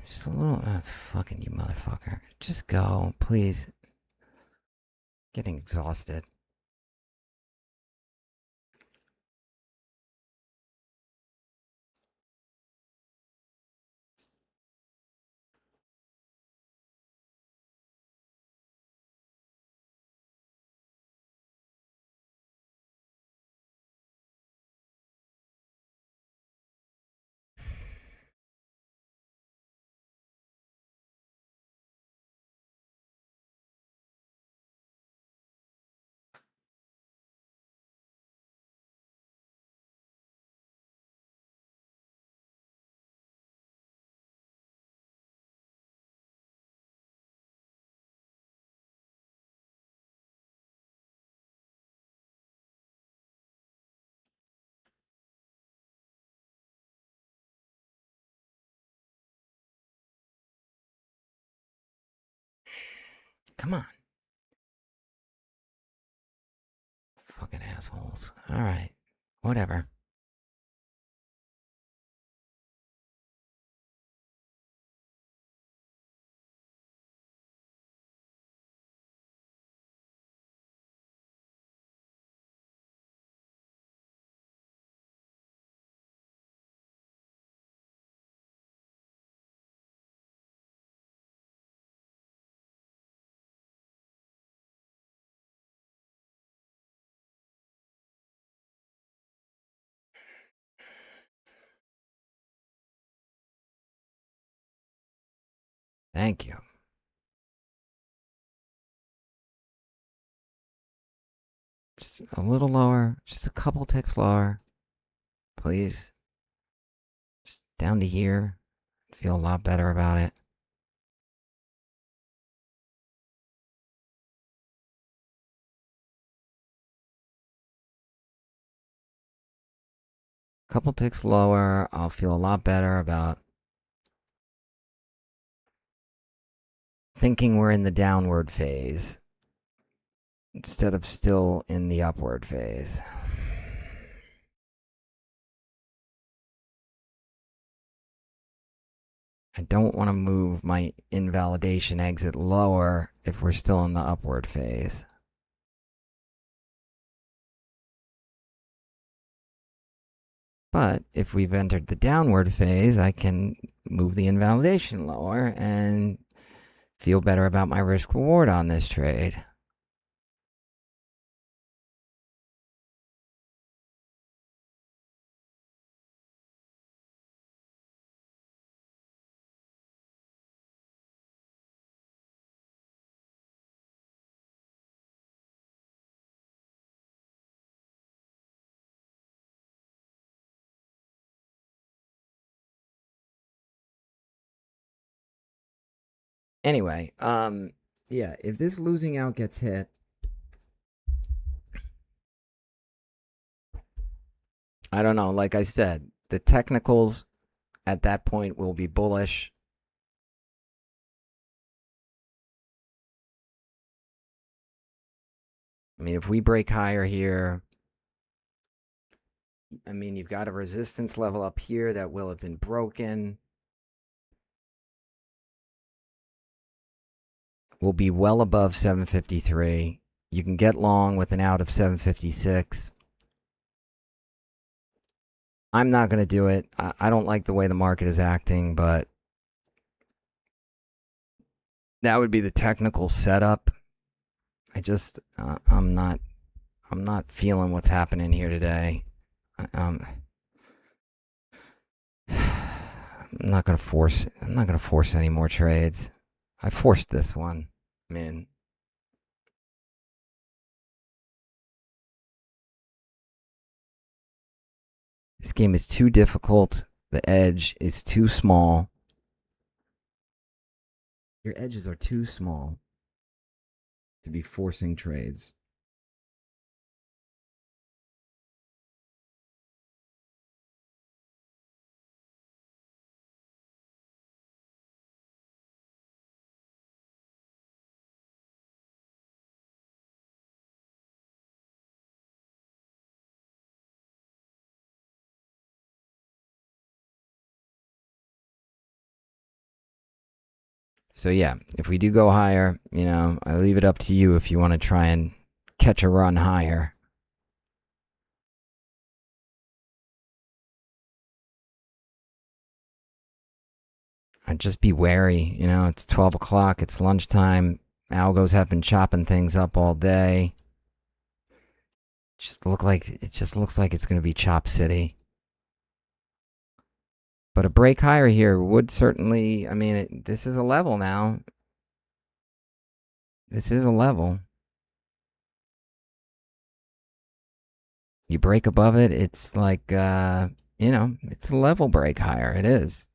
Just a little. Fucking you motherfucker. Just go, please. Getting exhausted. Come on. Fucking assholes. All right. Whatever. Thank you. Just a little lower. Just a couple ticks lower. Please. Just down to here. Feel a lot better about it. Couple ticks lower. I'll feel a lot better about thinking we're in the downward phase instead of still in the upward phase. I don't want to move my invalidation exit lower if we're still in the upward phase. But if we've entered the downward phase, I can move the invalidation lower and feel better about my risk reward on this trade. Anyway, yeah, if this losing out gets hit, I don't know. Like I said, the technicals at that point will be bullish. I mean, if we break higher here, I mean, you've got a resistance level up here that will have been broken. Will be well above 753. You can get long with an out of 756. I'm not going to do it. I don't like the way the market is acting, but that would be the technical setup. I just, I'm not feeling what's happening here today. I'm not going to force. I'm not going to force any more trades. I forced this one. Man. This game is too difficult. The edge is too small. Your edges are too small to be forcing trades. So yeah, if we do go higher, you know, I leave it up to you if you want to try and catch a run higher. I'd just be wary, you know, it's 12 o'clock, it's lunchtime. Algos have been chopping things up all day. It just looks like it's going to be Chop City. But a break higher here would certainly, I mean, this is a level now. This is a level. You break above it, it's like, you know, it's a level break higher. It is.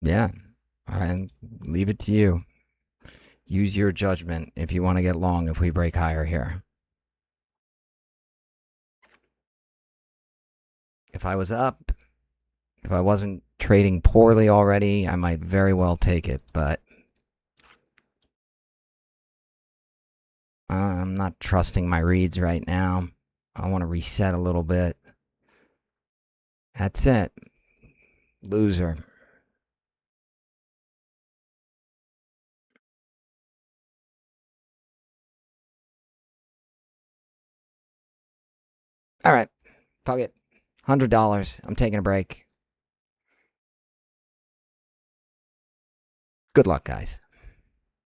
Yeah. And leave it to you. Use your judgment if you want to get long if we break higher here. If I was up, if I wasn't trading poorly already, I might very well take it, but I'm not trusting my reads right now. I want to reset a little bit. That's it. Loser. All right. Fuck it. $100. I'm taking a break. Good luck, guys.